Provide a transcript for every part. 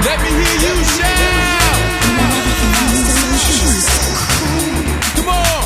Let me hear you shout. Come on.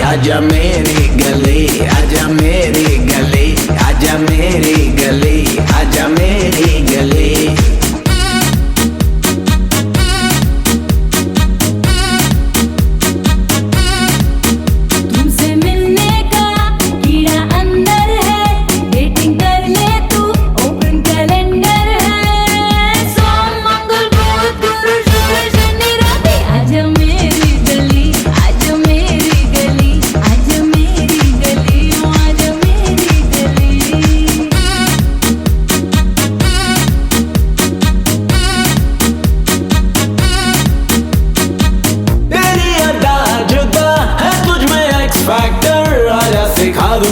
आजा मेरी गली, आजा मेरी गली, आजा मेरी गली, आजा मेरी गली। तुमसे मिलने का कीड़ा अंदर है, डेटिंग कर ले तू ओपन कैलेंडर है।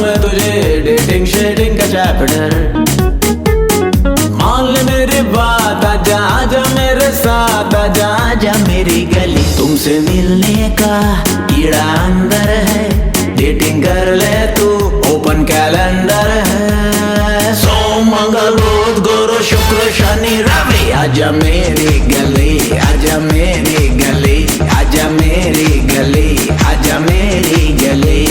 मैं तुझे डेटिंग शेडिंग का चैप्टर। मान ले मेरी बात, आजा आजा मेरे साथ, आजा आजा मेरी गली। तुमसे मिलने का कीड़ा अंदर है, डेटिंग कर ले तू ओपन कैलेंडर है। सोम मंगल बुध गुरु शुक्र शनि रवि, आजा मेरी गली, आजा मेरी गली, आजा मेरी गली, आजा मेरी गली।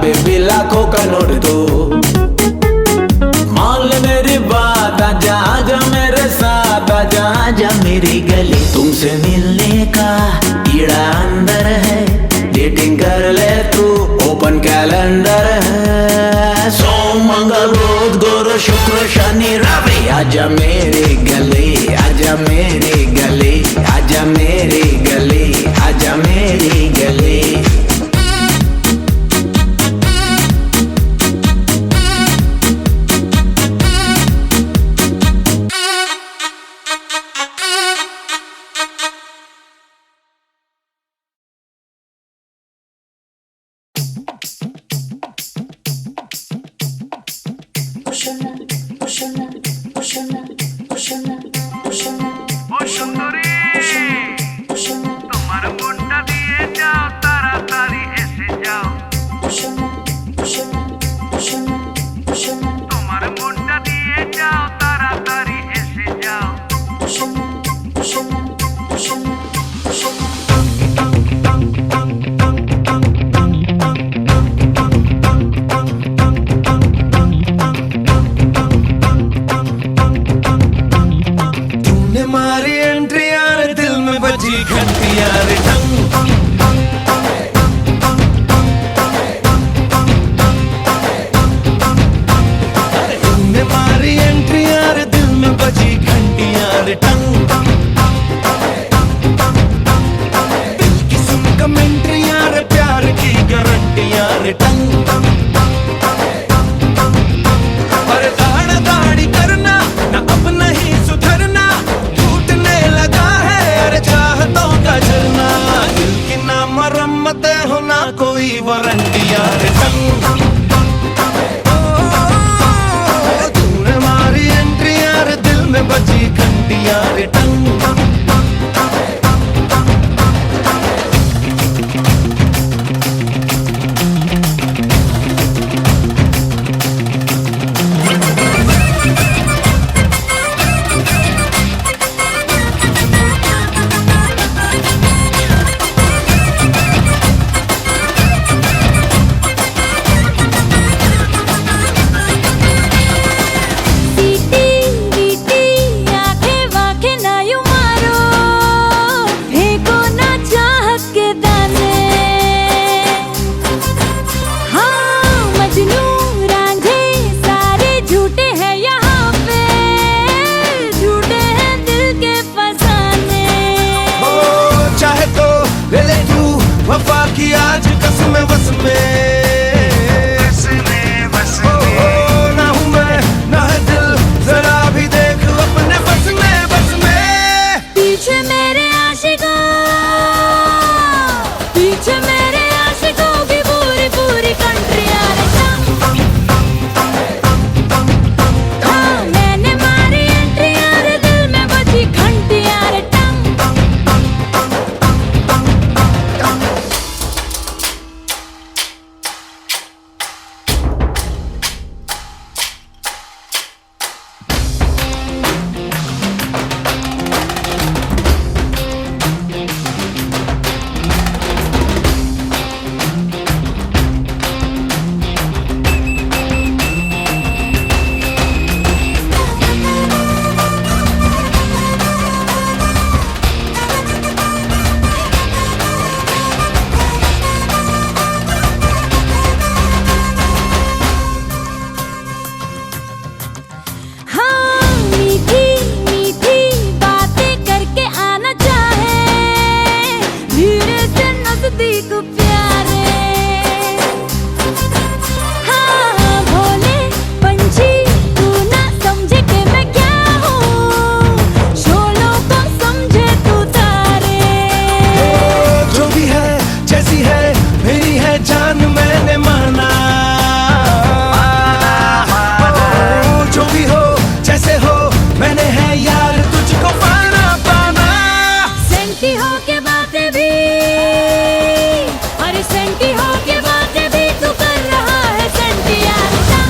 बेबी लाखों का नोट दो। मान ले मेरी बात, आजा आजा मेरे साथ, आजा आजा मेरी गली। तुमसे मिलने का कीड़ा अंदर है, डेटिंग कर ले तू ओपन कैलेंडर है। सोम मंगल बुध गुरु शुक्र शनि रवि, आजा मेरी गली, आजा मेरी गली, आजा मेरी गली, आजा मेरी गली। তোমার মনটা দিয়ে যাও, তাড়াতাড়ি এসে যাও। তোমার মনটা দিয়ে যাও, তাড়াতাড়ি এসে যাও। तूने मारी एंट्री यार, दिल में बजी घंटी यार टंग। तूने मारी एंट्री यार, दिल में बजी घंटी यार टंग। दिल की सुन कमेंट्री यार, प्यार की गारंटी यार टंग। पर दाढ़ा दाढ़ी करना ना, अब नहीं सुधरना, टूटने लगा है अरे चाहतों का झरना। दिल की ना मरम्मत हो ना कोई वारंटी यार टंग। तूने मारी एंट्री यार, दिल में बजी घंटी यार टंग। वफा की आज कसम बस में, ना हूँ मैं ना है दिल, जरा भी देख अपने बस में, बस में। पीछे मेरे आशिकों, पीछे मेरे आशिकों की पूरी पूरी कंट्री यार टंग। हाँ मैंने मारी एंट्री यार, दिल में बजी घंटी यार टंग। के बातें भी, अरे सेंटी हो के बातें भी तू कर रहा है सेंटियारिटा।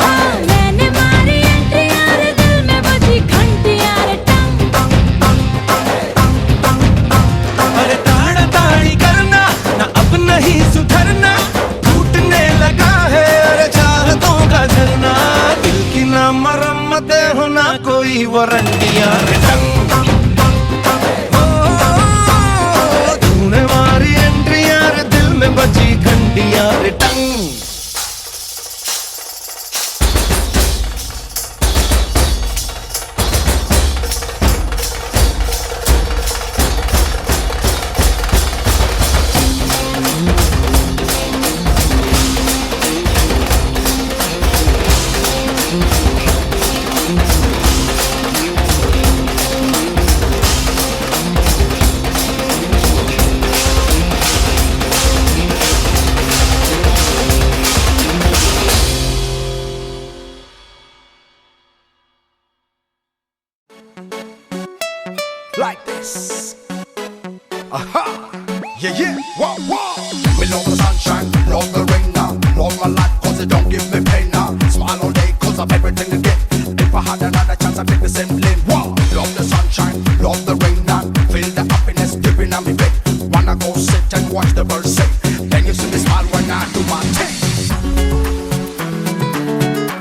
हाँ मैंने मारी एंट्री यार दिल में बजी घंटी यार टंग। अरे ताड़ा ताड़ी करना ना अब नहीं सुधरना, टूटने लगा है अरे चाहतों का झरना। दिल की ना मरम्मतें हो ना कोई वारंटी यार टंग। ओ, तूने मारी एंट्री यार दिल में बजी घंटी यार टंग। Like this. Aha! Yeah, yeah, wow, wow. We love the sunshine, love the rain now. Love my life cause it don't give me pain now. Smile all day cause of everything I get. If I had another chance I'd take the same lane. Wow! Love the sunshine, love the rain now. Feel the happiness dripping on me bed. Wanna go sit and watch the birds sing. Then you see me smile when I do my thing.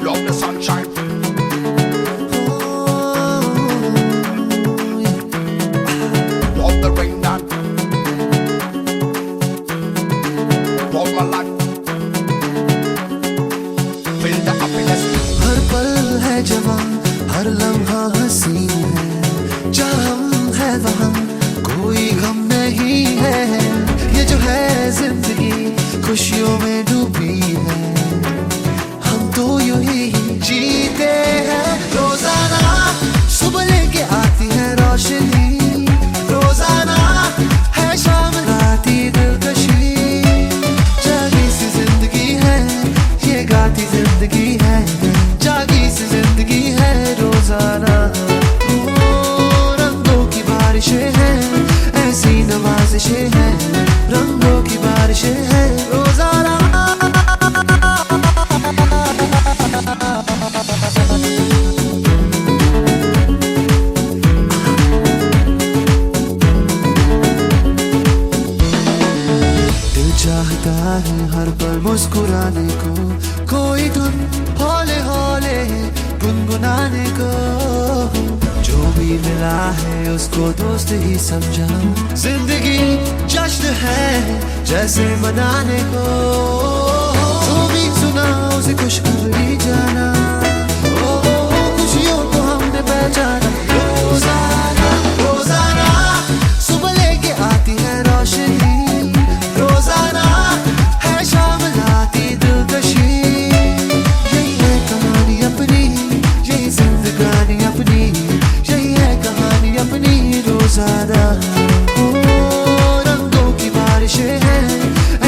Love the sunshine. Love the rain now. Love my life. Feel the happiness. हर पल है जवां, हर लम्हा हसीन है। जहाँ हम है वहाँ कोई गम नहीं है। ये जो है जिंदगी खुशियों में डूबी है। हम तो यूं ही जीते हैं रोजाना। सुबह लेके आती है रोशनी, रोजाना है शाम राती दिलकशी। जागी सी जिंदगी है, ये गाती जिंदगी है। जागी सी जिंदगी है रोजाना। ओ, रंगों की बारिशें हैं, ऐसी नवाजिशें हैं। रंगों की बारिशें हैं रोजाना। दिल चाहता है हर पल मुस्कुराने को, कोई धुन हौले हौले गुनगुनाने को। जो भी मिला है उसको दोस्त ही समझा। जिंदगी जश्न है जैसे मनाने को। जो भी सुना उसे खुशखबरी जाना। ओ, खुशियों को हमने पहचाना। रोजाना रोजाना सुबह लेके आती है रोशनी। रोजाना है शाम लाती दिलकशी। यही है कहानी अपनी, यही जिंदगानी अपनी। यही है कहानी अपनी रोजाना। ओ, रंगों की बारिशें हैं,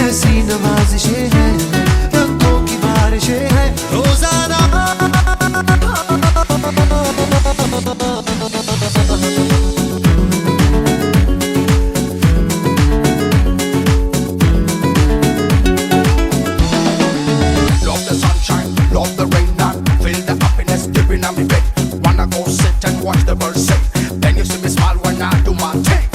ऐसी नवाजिशें हैं। रंगों की बारिशें हैं रोजाना। Love the sunshine, love the rain now. Feel the happiness dripping on me bed. Wanna go sit and watch the birds sing. Then you see me smile when I do my thing.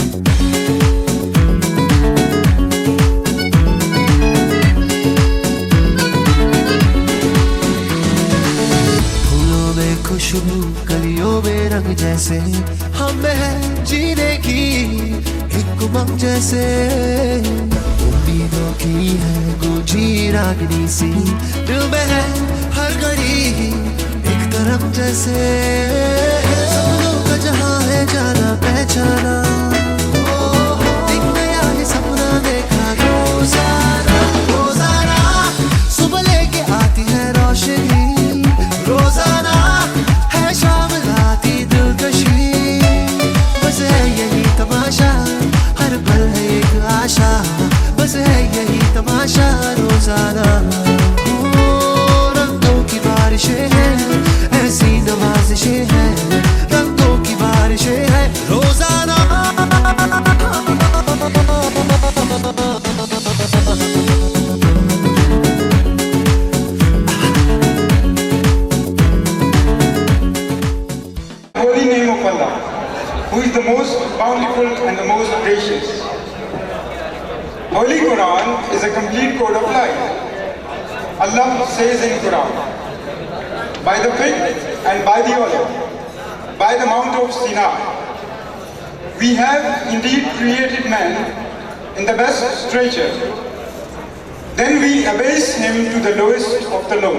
फूलों में खुशबू, कलियों में रंग जैसे। हमें है जीने की एक उमंग जैसे। उम्मीदों की है गूंजी रागनी सी। दिल में है हर घड़ी एक तरफ जैसे। सपनों का जहां है जाना पहचाना। एक नया ही सपना देखा रोजाना। रोजाना सुबह लेके आती है रोशनी। रोजाना है शाम लाती दिलकशी। बस है यही तमाशा, हर पल है एक आशा। बस है यही तमाशा रोजाना। ओ, रंगों की बारिशें हैं, ऐसी नवाजिशें हैं। रंगों की बारिशें हैं most bountiful and the most gracious. Holy Quran is a complete code of life. Allah says in Quran, by the fig and by the olive, by the mount of Sinai, we have indeed created man in the best stature. Then we abase him to the lowest of the low,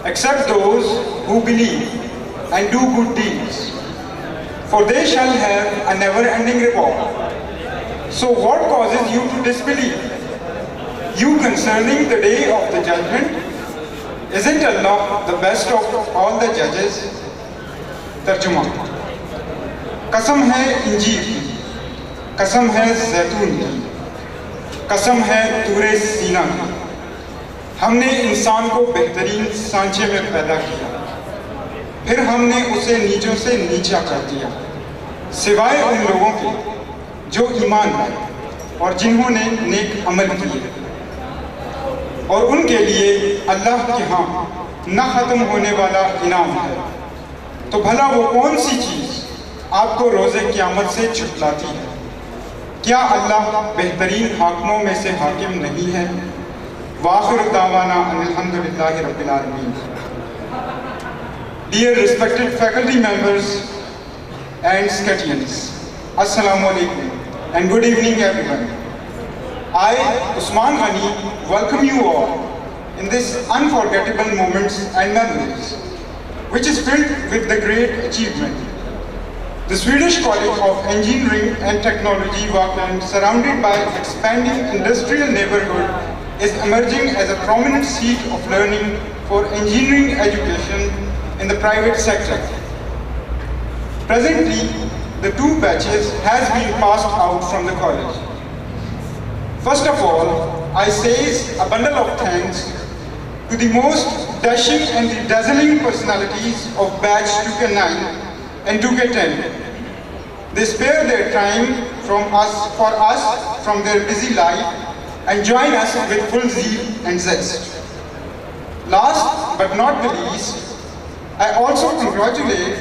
except those who believe and do good deeds, for they shall have a never-ending reward. So what causes you to disbelieve? You concerning the day of the judgment? Isn't Allah the best of all the judges? तर्जुमा कसम है इंजीर की, कसम है जैतून की, कसम है तूरे सीना की, हमने इंसान को बेहतरीन सांचे में पैदा किया, फिर हमने उसे नीचों से नीचा कर दिया, सिवाय उन लोगों के जो ईमान लाए और जिन्होंने नेक अमल किए, और उनके लिए अल्लाह के यहाँ न ख़त्म होने वाला इनाम है। तो भला वो कौन सी चीज़ आपको रोज़े क़यामत से छुटलाती है? क्या अल्लाह बेहतरीन हाकिमों में से हाकिम नहीं है? वाखिर दावाना अल्हम्दुलिल्लाहि रब्बिल आलमीन। Dear respected faculty members and Scatians, Assalamu alaikum and good evening everyone. I, Usman Ghani, welcome you all in this unforgettable moments and memories, which is filled with the great achievement. The Swedish College of Engineering and Technology, Värmland, surrounded by expanding industrial neighborhood, is emerging as a prominent seat of learning for engineering education in the private sector. Presently, the two batches has been passed out from the college. First of all, I say a bundle of thanks to the most dashing and the dazzling personalities of batch 2K9 and 2K10. They spare their time for us from their busy life and join us with full zeal and zest. Last but not the least, I also congratulate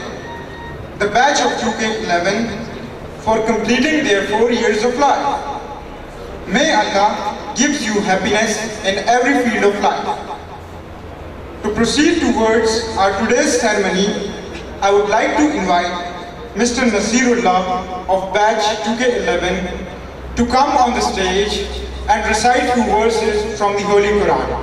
the batch of 2K11 for completing their 4 years of life. May Allah gives you happiness in every field of life. To proceed towards our today's ceremony, I would like to invite Mr. Nasirullah of batch 2K11 to come on the stage and recite 2 verses from the Holy Quran.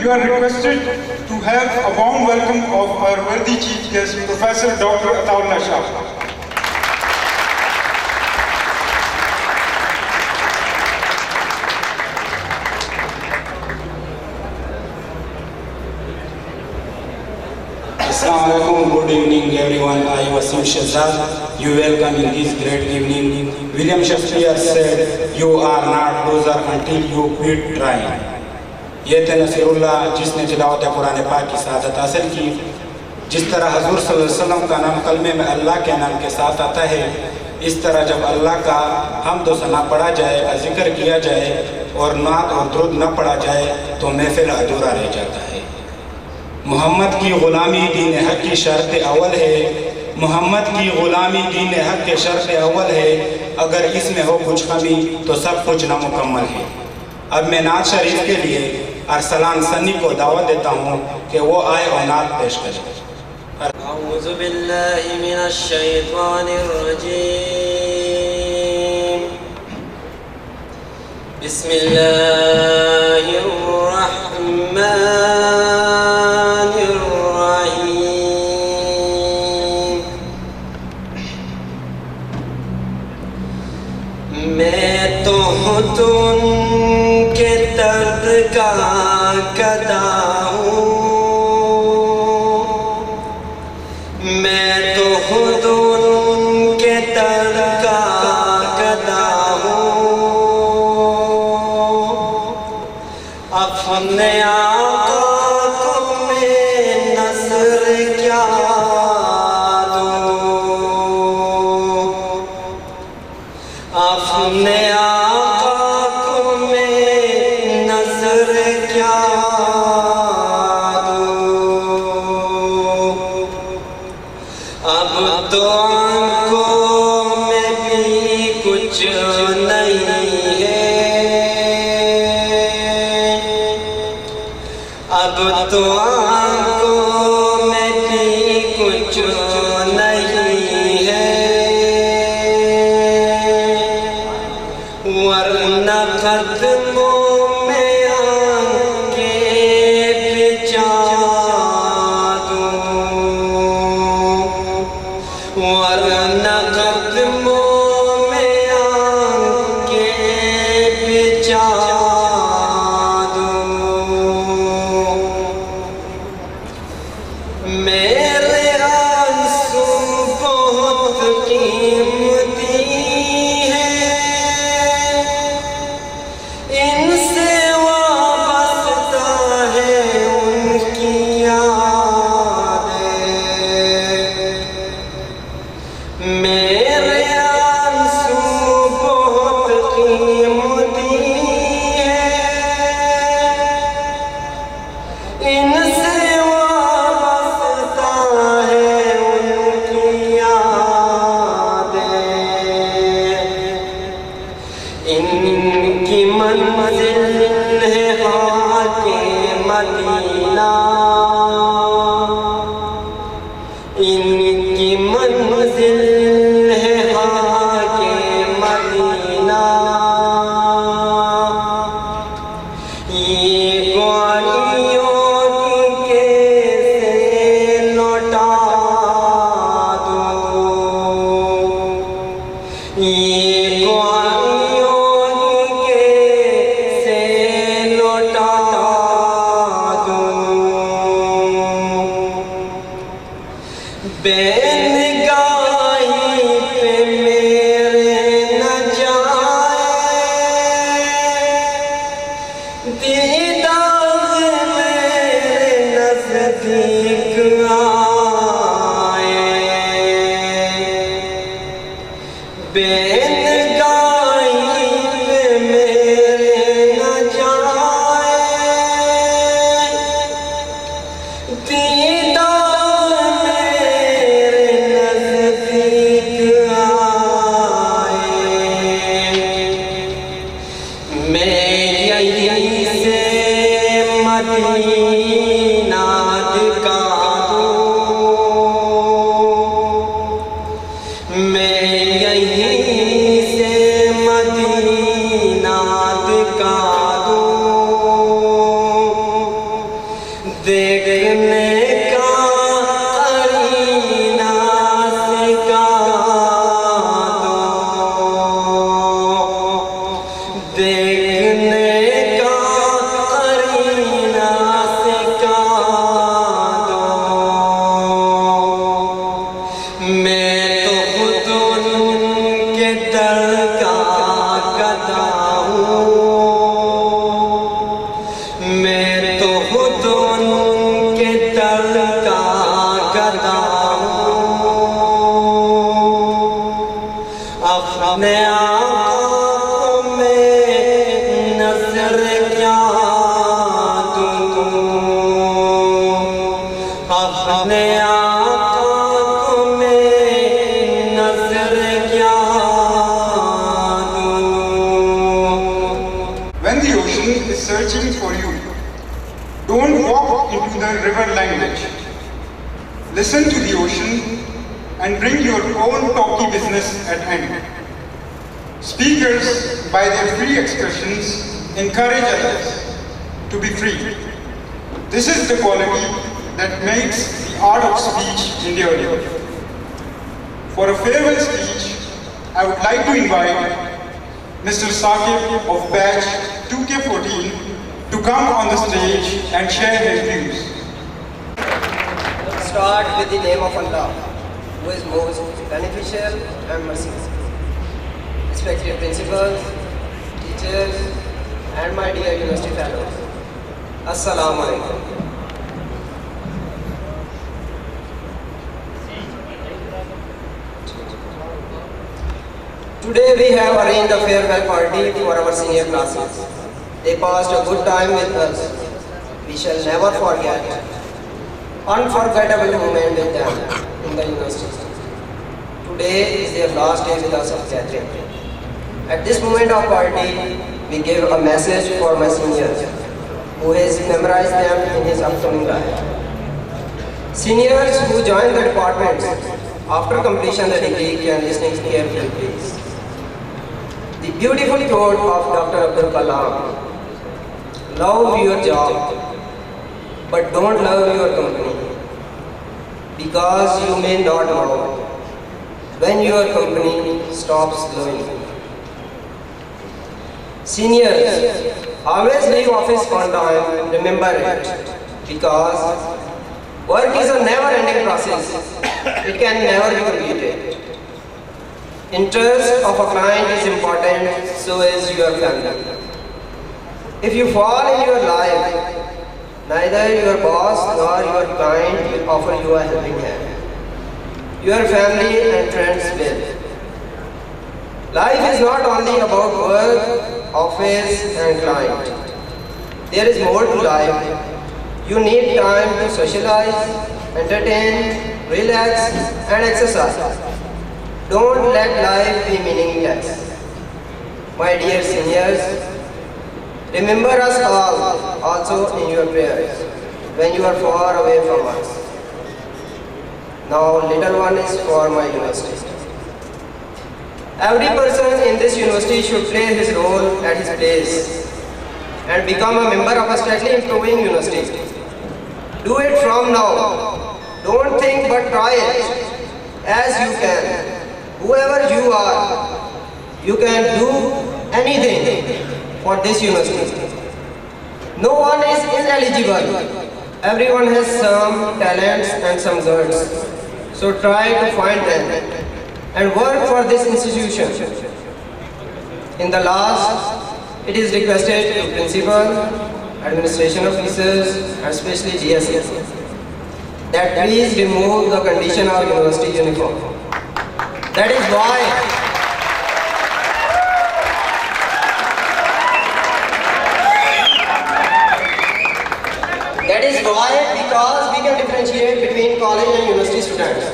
You are requested to have a warm welcome of our worthy chief guest, Professor Dr. Ataullah Shah. Assalamu alaikum, good evening everyone. I Wasim Shahzad. You welcome in this great evening. William Shakespeare said, "You are not loser until you quit trying." ये थे नसीरुल्लाह जिसने तिलावत कुरान पाक की सआदत हासिल की। जिस तरह हजूर सल्लल्लाहु अलैहि वसल्लम का नाम कलमे में अल्लाह के नाम के साथ आता है, इस तरह जब अल्लाह का हमद व सना पढ़ा जाए, जिक्र किया जाए और नात और दुरूद न पढ़ा जाए तो महफिल अधूरा रह जाता है। मोहम्मद की ग़ुलामी दीन हक की शर्त अव्वल है। मोहम्मद की ग़ुलामी दीन हक के शर्त अव्वल है। अगर इसमें हो कुछ कमी तो सब कुछ नामुकम्मल है। अब मैं नात शरीफ के लिए अरसलान सन्नी को दावत देता हूँ कि वो आए और नात पेश करें। अऊज़ु बिल्लाहि मिनश शैतानिर रजीम। बिस्मिल्लाहिर रहमानिर रहीम। मैं तो हूँ तुमके दर्द का गदा हूँ, मैं तो हूँ उनके दर्द का गदा हूँ। अपने आका को मैं नज़र क्या दूँ, अपने आका को मैं नज़र क्या दूँ। अब तो आँखों में भी कुछ नहीं है, अब तो आँखों में भी कुछ नहीं है। वरना कदमों में आंखें बिछा दूँ, वरना कदमों में आंखें बिछा दूँ। मेरे आंसू बहुत कीमती हैं, इनसे वाबस्ता है उनकी यादें। मेरे आंसू बहुत कीमती हैं, इनसे वाबस्ता है उनकी यादें। इनकी मंजिल है खाके मदीना, इनकी मंजिल है खाके मदीना। मदीना दिखा दो, मैं यहीं से मदीना दिखा दो, देखने का करीना सिखा दो, देखने का करीना सिखा दो। मैं तो खुद उनके दर का गदा हूँ, मैं तो खुद उनके दर का गदा हूँ। अपने आप में नजर क्या दूँ, अपने आप में नजर क्या दूँ। When the ocean is searching for you, don't walk into the river language. Listen to the ocean and bring your own talky business at hand. Speakers, by their free expressions, encourage others to be free. This is the quality that makes the art of speech enduring. For a farewell speech, I would like to invite Mr. Saqib of batch 2K14 to come on the stage and share his views. Start with the name of Allah, who is most beneficial and merciful. Respected principals, teachers, and my dear university fellows, Assalamu alaikum. Today we have arranged a farewell party for our senior classes. They passed a good time with us. We shall never forget unforgettable moment with them in the university. Today is their last day with us of gathering. At this moment of party, we give a message for my seniors, who has memorized them in his upcoming life. Seniors who join the departments after completion of the degree can listen carefully, please. The beautiful quote of Dr. Abdul Kalam: love your job, but don't love your company, because you may not know when your company stops loving you. Seniors, always leave office on time, remember it, because work is a never-ending process. It can never be completed. Interest of a client is important, so is your family. If you fall in your life, neither your boss nor your client will offer you a helping hand. Your family and friends will. Life is not only about work, office and client. There is more to life. You need time to socialize, entertain, relax and exercise. Don't let life be meaningless. My dear seniors, remember us all also in your prayers when you are far away from us. Now little one is for my university. Every person in this university should play his role at his place and become a member of a steadily improving university. Do it from now. Don't think but try it as you can. Whoever you are, you can do anything for this university. No one is ineligible. Everyone has some talents and some goods. So try to find them and work for this institution. In the last, it is requested to principal, administration officers and especially GSS that please remove the condition of university uniform. That is why because we can differentiate between college and university students.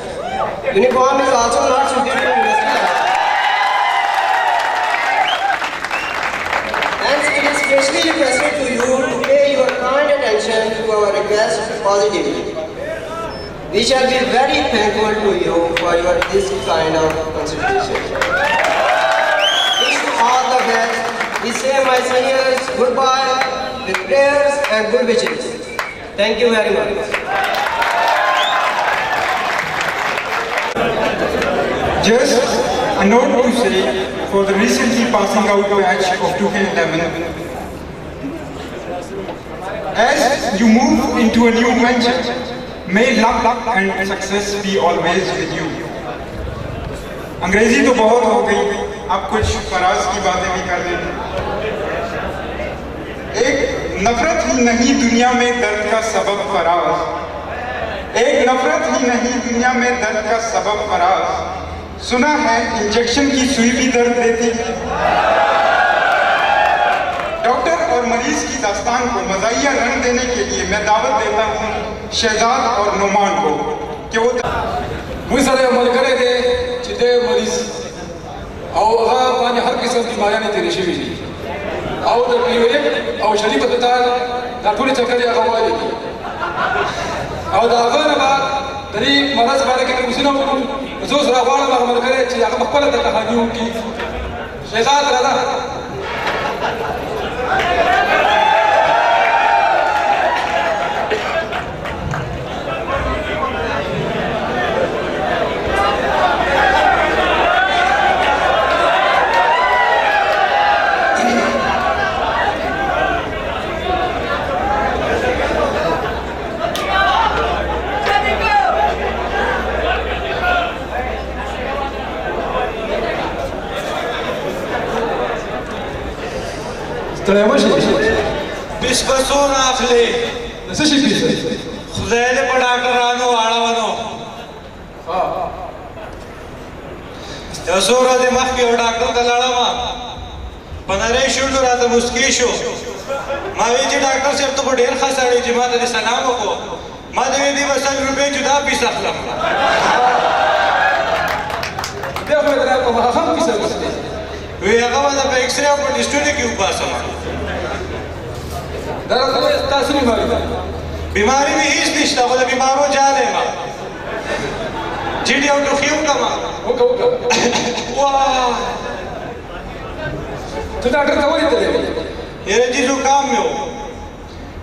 Uniform is also not suited to university life. Hence, it is specially requested to you to pay your kind attention attention to our request positively. We shall be very thankful to you for your this kind of consideration. Wish you all the best. We say my seniors goodbye with prayers and good wishes. Thank you very much. Just a note to say for the recently passing out batch of 2K11. As you move into a new venture, may luck and success be always with you. अंग्रेजी तो बहुत हो गई, अब कुछ फराज की बातें भी कर लें। एक नफरत ही नहीं दुनिया में दर्द का सबब फराज, एक नफरत ही नहीं दुनिया में दर्द का सबब फराज। सुना है इंजेक्शन की सुई भी दर्द देती है। डॉक्टर और मरीज की दास्तान को मज़ाहिया रंग देने के लिए मैं दावत देता हूँ शहजाद और नुमान को कि वो मुझसे अमल करे थे चिते मरीज और पानी हर किस्म की माया नहीं तेरी शिवी और तकलीफ और शरीफ बता थोड़ी चक्कर या खवाली और दागन बाद तरी मरज वाले के कुछ ना जो सरावाल में अमल करे चाहिए अगर मकबल तक कहानियों की शहजाद राजा बिस्बसून आखले नशे पीसे खुदाले पर डॉक्टर रानो आड़ा वनो यसोरा दे मख के डॉक्टर का लड़ा मा पनरे शुरू रात मुस्किशो मावेजी डॉक्टर से तो ढेर खासाड़ी जमात दे सलाम को मादे भी बस रुपए जुदा भी सखला देखो मेरा को हम किसे बसते वे अगवा दा एक्सरे पर डिस्टोरी के ऊपर समा दर्द तासरी मारी बीमारी भी हिस निश्ता बोले बीमारो जाने मा जीडी और खियो का मा ओके वाह तो डॉक्टर का वही तेरे ये जी जो काम में हो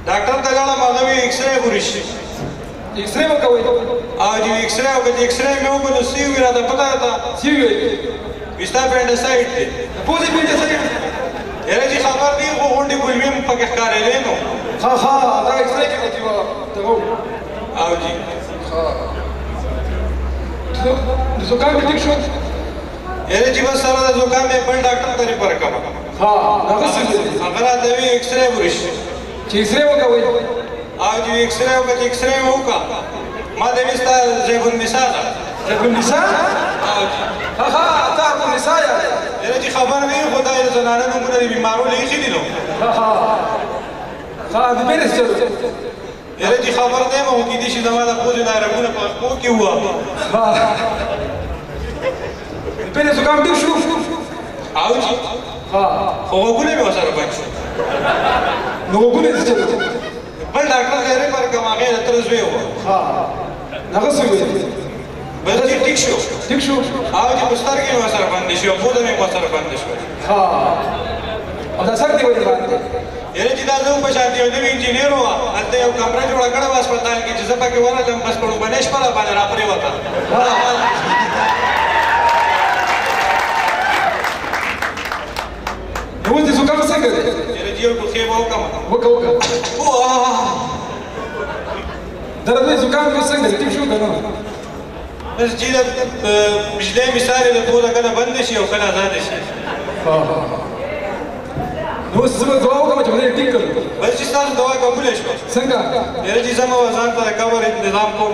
डॉक्टर तलाला माधवी एक्सरे बुरिश एक्सरे में का वही आज ये एक्सरे हो गया एक्सरे में हो तो सी हुआ था पता था सी हुई विस्ता पेंडासाइट थे पूरी पेंडासाइट ये जी खबर नहीं वो होंडी बुलवी में पके कारे ले नो हाँ दा एक्सरे के होती वो तो आओ जी तो काम ठीक शो ये जी बस सारा जो काम है पर डॉक्टर तेरे पर का हाँ नगस अगर आदमी एक्सरे बुरिश एक्सरे वो का वही आज ये एक्सरे हो गया एक्सरे में होगा माधवी विस्ता जेबुन मिसाल जेबुन मिसाल हाँ ताकू मिसाल ये जी खबर नहीं खुदा ये जनाने ने मुझे बीमारों ले ही दिलो हाँ दिपेरे चलो ये जी खबर नहीं मैं उनकी दिशी दमाला पूछ ना रखूँ ना को क्यों हुआ दिपेरे सुकाम ठीक शू आओ जी हाँ वो गुने में वसार बच लोगों गुने से चलो पर डॉक्टर कह रहे पर कमागे तरस में हुआ हाँ नगस हुई बस जी ठीक शो आओ जी पुस्तर के वसार बंदिश हो खुद में वसार बंदिश हो हाँ अब दसर दी वही बात ये जी दादू पछाती हो भी इंजीनियर हुआ अल्ते अब कमरा जोड़ा कड़ा अस्पताल की जिसपा के वाला लंबस पड़ो बनेश पर बाजार आपरे होता वो जी सुकाम से कर ये जी को के वो का वाह दर्द में जुकाम को संग ठीक शो करना बस जी पिछले मिसाल है तो पूरा करना बंद है और करना आजाद है हाँ वो सब दुआ का मतलब ठीक कर बस जिस तरह दवा कबूल है इसको संगा मेरे जी जमा वजान पर कवर इंतजाम को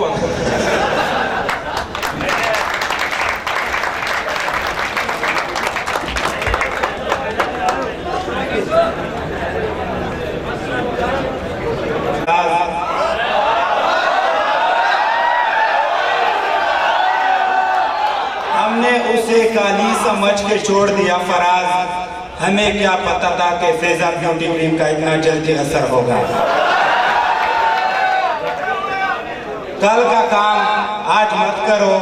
हमने उसे काली समझ के छोड़ दिया फराज, हमें क्या पता था कि फैज़ान ब्यूटी क्रीम का इतना जल्दी असर होगा। कल का काम आज मत करो,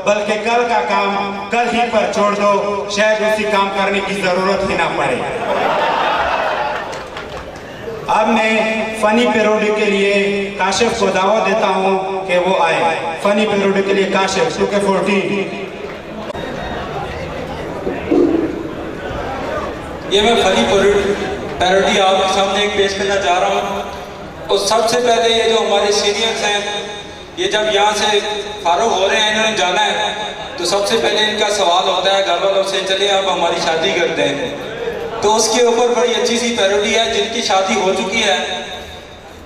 बल्कि कल का काम कल ही पर छोड़ दो, शायद उसी काम करने की जरूरत ही ना पड़े। अब मैं फनी पैरोडी के लिए काशिफ को दावत देता हूं कि वो आए। फनी पैरोडी के लिए काशिफ 2K14। ये मैं फनी पैरोडी आपके सामने एक पेश करना चाह रहा हूँ। और सबसे पहले ये जो हमारे सीनियर्स हैं, ये जब यहाँ से फारूक हो रहे हैं, इन्होंने जाना है, तो सबसे पहले इनका सवाल होता है घर वालों से, चलिए अब हमारी शादी करते हैं। तो उसके ऊपर बड़ी अच्छी सी पैरोडी है। जिनकी शादी हो चुकी है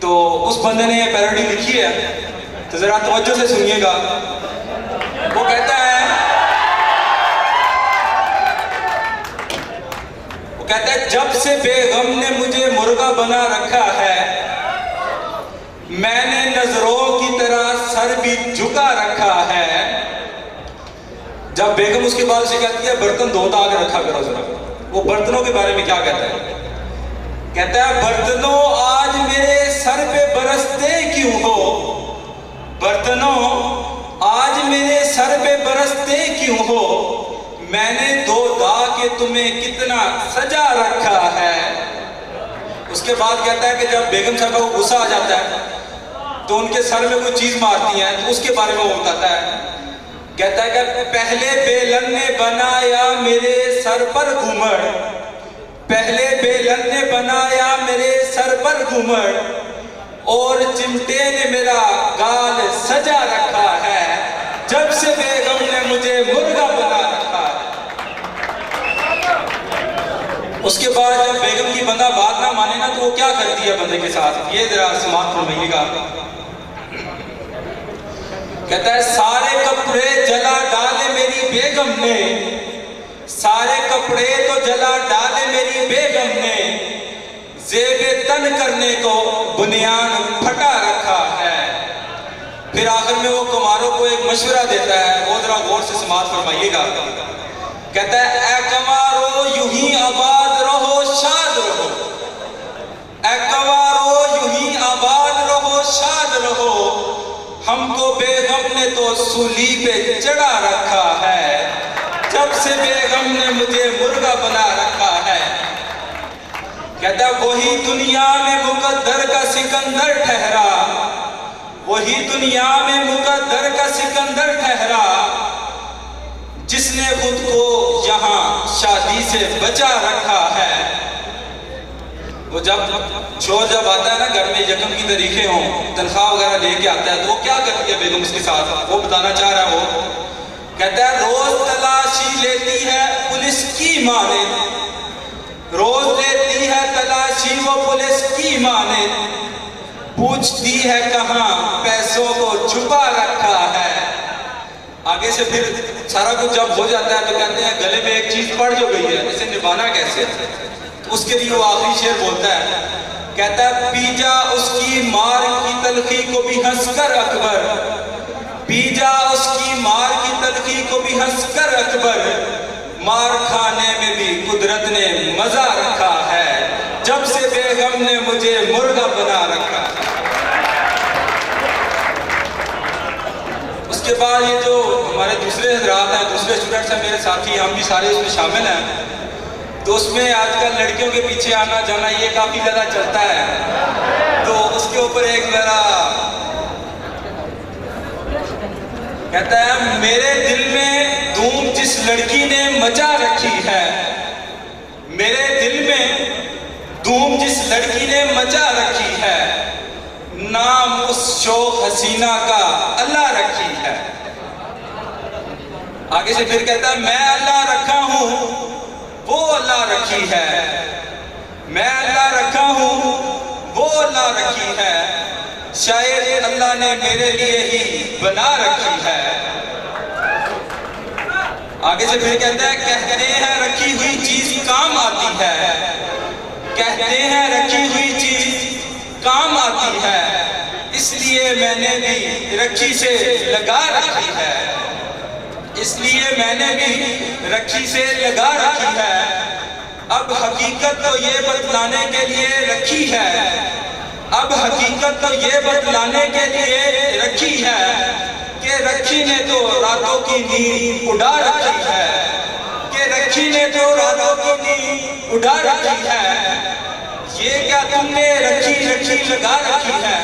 तो उस बंदे ने ये पैरोडी लिखी है, तो ज़रा तवज्जो से सुनिएगा। वो कहता है जब से बेगम ने मुझे मुर्गा बना रखा है, मैंने नजरों की तरह सर भी झुका रखा है। जब बेगम उसके बाद से कहती है बर्तन धो धा के रखा करो जरा, वो बर्तनों के बारे में क्या कहता है? कहता है बर्तनों आज मेरे सर पे बरसते क्यों हो, बर्तनों आज मेरे सर पे बरसते क्यों हो, मैंने धो धा के तुम्हें कितना सजा रखा है। उसके बाद कहता है कि जब बेगम साहब को गुस्सा आ जाता है तो उनके सर में कोई चीज मारती है, तो उसके बारे में वो बताता है। कहता है कि पहले बेलन ने बनाया मेरे सर पर घूमड़, पहले बेलन ने बनाया मेरे सर पर घूमड़, और चिमटे ने मेरा गाल सजा रखा है, जब से बेगम ने मुझे मुर्गा बना रखा है। उसके बाद जब बेगम की बंदा बात ना माने ना, तो वो क्या करती है बंदे के साथ, ये जरा समाप्त फरमाइएगा। कहता है सारे कपड़े जला डाले मेरी बेगम ने, सारे कपड़े तो जला डाले मेरी बेगम ने, जेबे तन करने को बुनियान फटा रखा है। फिर आखिर में वो कुमारों को एक मशवरा देता है, वो जरा गौर से समाप्त फरमाइएगा। कहता है ए कुमारो यूं ही आबाद रहो शाद रहो, ए कुमारो यूं ही आबाद रहो शाद रहो, हमको बेगम ने तो सूली पे चढ़ा रखा है, जब से बेगम ने मुझे मुर्गा बना रखा है। कहता वही दुनिया में मुकद्दर का सिकंदर ठहरा, वही दुनिया में मुकद्दर का सिकंदर ठहरा, जिसने खुद को यहाँ शादी से बचा रखा है। वो जब चोर जब आता है ना घर में, यकम की तरीके हों, तनख्वाह वगैरह लेके आता है, तो वो क्या करती है बेगम उसके साथ, वो बताना चाह रहा है। वो कहता है रोज तलाशी लेती है पुलिस की माने, रोज लेती है तलाशी वो पुलिस की माने, पूछती है कहाँ पैसों को छुपा रखा है। आगे से फिर सारा कुछ जब हो जाता है तो कहते हैं गले में एक चीज पड़ जो गई है, इसे निभाना कैसे। उसके लिए वो आखिरी शेर बोलता है, कहता है पीजा उसकी मार की तलखी को भी हंसकर अकबर, पीजा उसकी मार की तलखी को भी हंसकर अकबर, मार खाने में भी कुदरत ने मजा रखा है, जब से बेगम ने मुझे मुर्गा बना रखा है। उसके बाद ये जो हमारे दूसरे हजरात हैं, दूसरे स्टूडेंट्स हैं, मेरे साथी, हम भी सारे उसमें शामिल हैं। तो उसमें आजकल लड़कियों के पीछे आना जाना ये काफी ज्यादा चलता है। तो उसके ऊपर एक मेरा कहता है मेरे दिल में धूम जिस लड़की ने मचा रखी है, मेरे दिल में धूम जिस लड़की ने मचा रखी है, नाम उस शौक हसीना का अल्लाह रखी है। आगे से फिर कहता है मैं अल्लाह रखा हूं वो अल्लाह रखी है, मैं अल्लाह रखा हूं वो अल्लाह रखी है, शायद अल्लाह ने मेरे लिए ही बना रखी है। आगे से फिर कहता है कहते हैं रखी हुई चीज काम आती है, कहते हैं रखी हुई चीज काम आती है, इसलिए मैंने भी रखी से लगा रखी है, इसलिए मैंने भी रखी से लगा रखी है। अब हकीकत तो ये बतलाने के लिए रखी है, अब हकीकत तो ये बतलाने के लिए रखी है कि रखी ने तो रातों की नींद उड़ा रखी है, कि रखी ने तो रातों की नींद उड़ा रखी है। ये क्या तुमने रखी रखी लगा रखी है?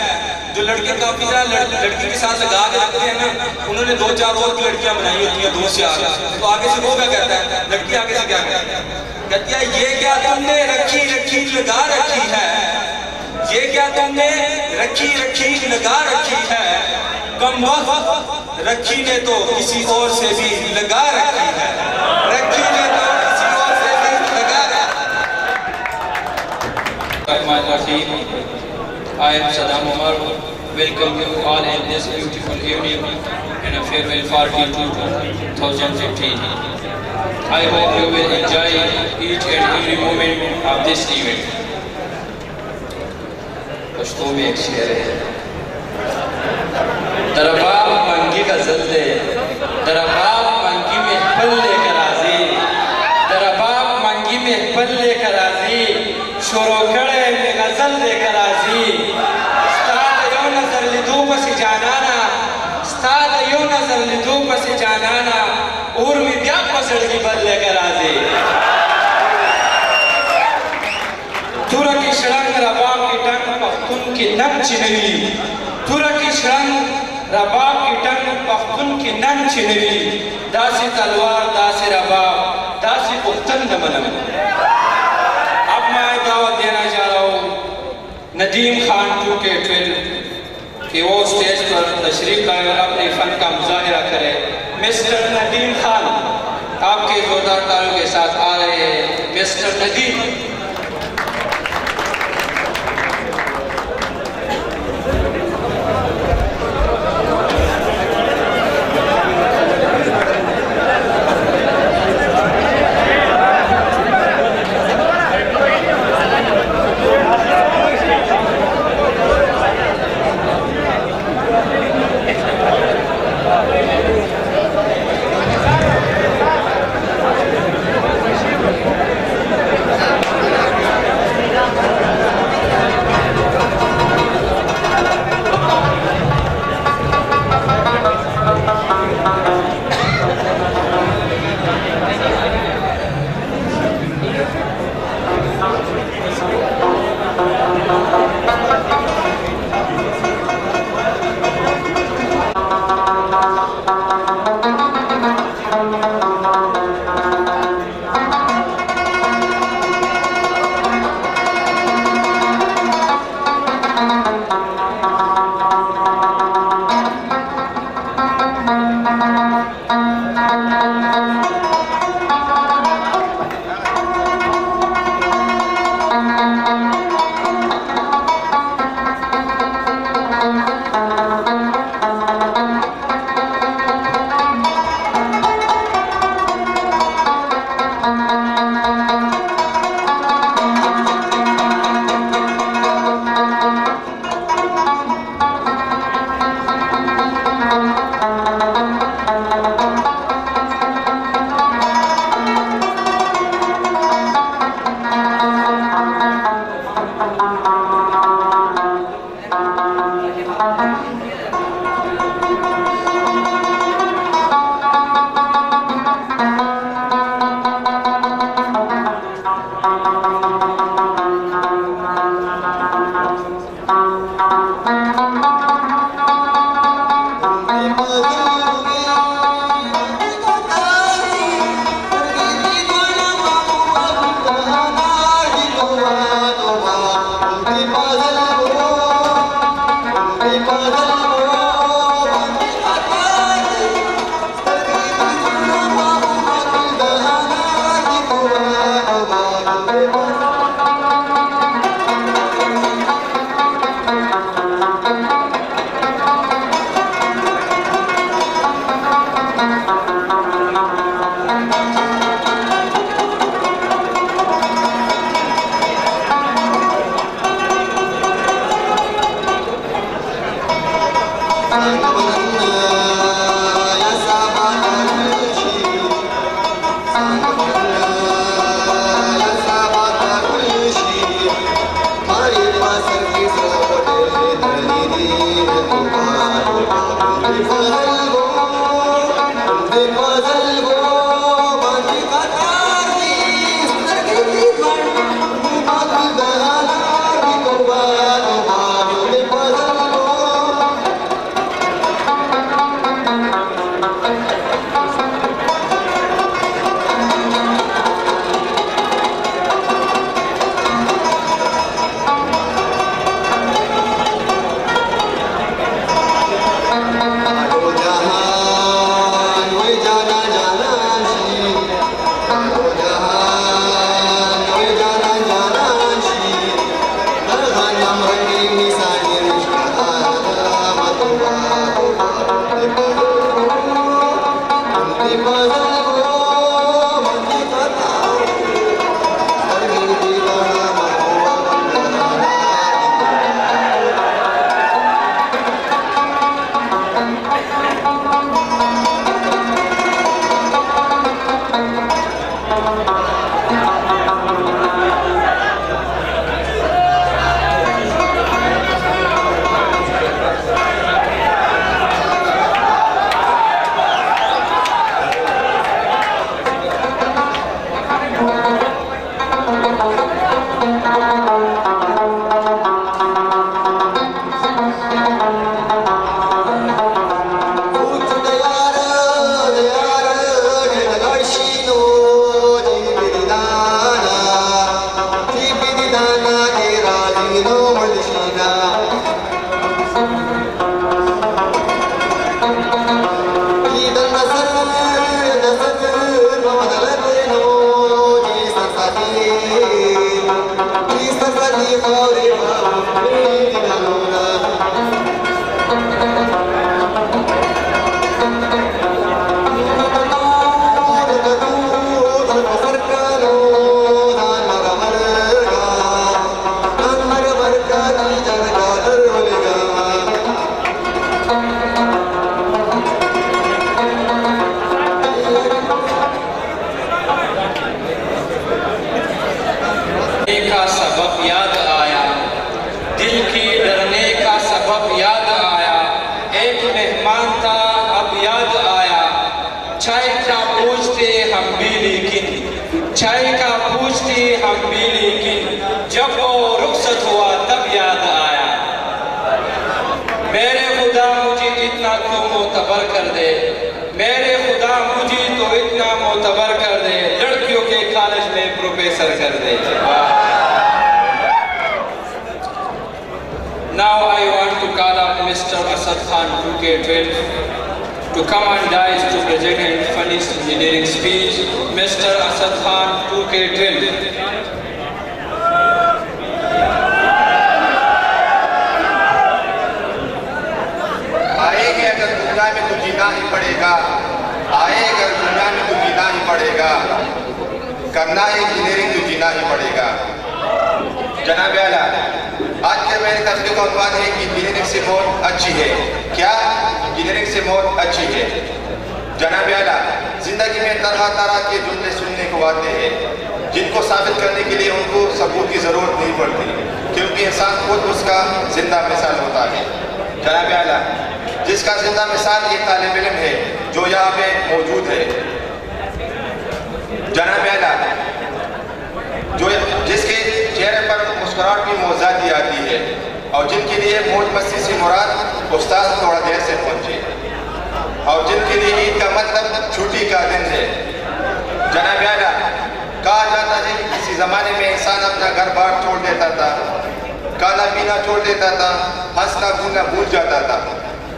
जो लड़के काफी लड़की के साथ लगा के रखते हैं ना, उन्होंने 2-4 और भी लड़कियां बनाई होती हैं, 2 से 8। तो आगे से वो क्या कहता है, लड़की आगे से क्या कहती है, ये क्या तुमने रखी रखी लगा रखी है, ये क्या तुमने रखी रखी लगा रखी है। कमबख्त रखी ने तो किसी और से भी लगा रखी है, रखी ने तो किसी और से भी लगा रखी है। I am Saddam Umar. Welcome you all in this beautiful evening and a farewell party to 2015. I hope you will enjoy each and every moment of this event. Pashto में एक शेर है, दरबाब मंगी गजल दे, दरबाब मंगी में पल लेकर आजी, दरबाब मंगी में पल लेकर आजी, शोरो कड़े में गजल लेकर आजी। स्ताद यो नजर लिदू पसी जानाना, स्ताद यो नजर लिदू पसी जानाना, और में ब्या पसड़ की बल लेकर आजी। तुरा की शड़ंग रबाब की टंग पख्तून की नम चिनवी, तुरा की शड़ंग रबाब की टंग पख्तून की नम चिनवी, दासी तलवार दासी रबाब दासी पुख्तन दमनम। अब मैं दावत देना चाह रहा हूँ नदीम खान 2K12 कि वो स्टेज पर तशरीफ लाए और अपने फन का मुजाहिरा करे। मिस्टर नदीम खान आपके जोरदार तालियों के साथ आ रहे हैं। मिस्टर नदीम। का सबक याद आया, दिल की डरने का सबक याद आया। एक मेहमान था अब याद आया, चाय का पूछते हम भी लेकिन, चाय का पूछते हम भी लेकिन, जब वो रुखसत हुआ तब याद आया। मेरे खुदा मुझे इतना तो मोतबर कर दे, मेरे खुदा मुझे तो इतना मोतबर कर दे, लड़कियों के कॉलेज में प्रोफेसर कर दे। Now I want to call up Mr. Asad Khan 2K12 to come and dice to present his funniest engineering speech. Mr. Asad Khan 2K12. आएंगे अगर दुनिया में तो जीना ही पड़ेगा, आए अगर दुनिया में तो जीना ही पड़ेगा, करना है इंजीनियरिंग तो जीना ही पड़ेगा। जनाब आला, आज के मेरे तस्वीर का अनुवाद है कि इंजीनियरिंग से मौत अच्छी है। क्या इंजीनियरिंग से मौत अच्छी है? जनाब आला, जिंदगी में तरह तरह के जुमले सुनने को आते हैं जिनको साबित करने के लिए उनको सबूत की ज़रूरत नहीं पड़ती, क्योंकि इंसान खुद उसका जिंदा मिसाल होता है। जनाब आला, जिसका जिंदा मिसाल एक तालिब इल्म है जो यहाँ पे मौजूद है। जनाब आला, जो जिसके चेहरे पर मुस्कुराहट की मौजादी आती है और जिनके लिए मौज मस्ती से मुराद उस्ताद थोड़ा देर से पहुंचे और जिनके लिए ईद का मतलब छुट्टी का दिन है। जनाब आला, कहा जाता है कि किसी ज़माने में इंसान अपना घर बार छोड़ देता था, खाना पीना छोड़ देता था, हंसना बोलना भूल जाता था,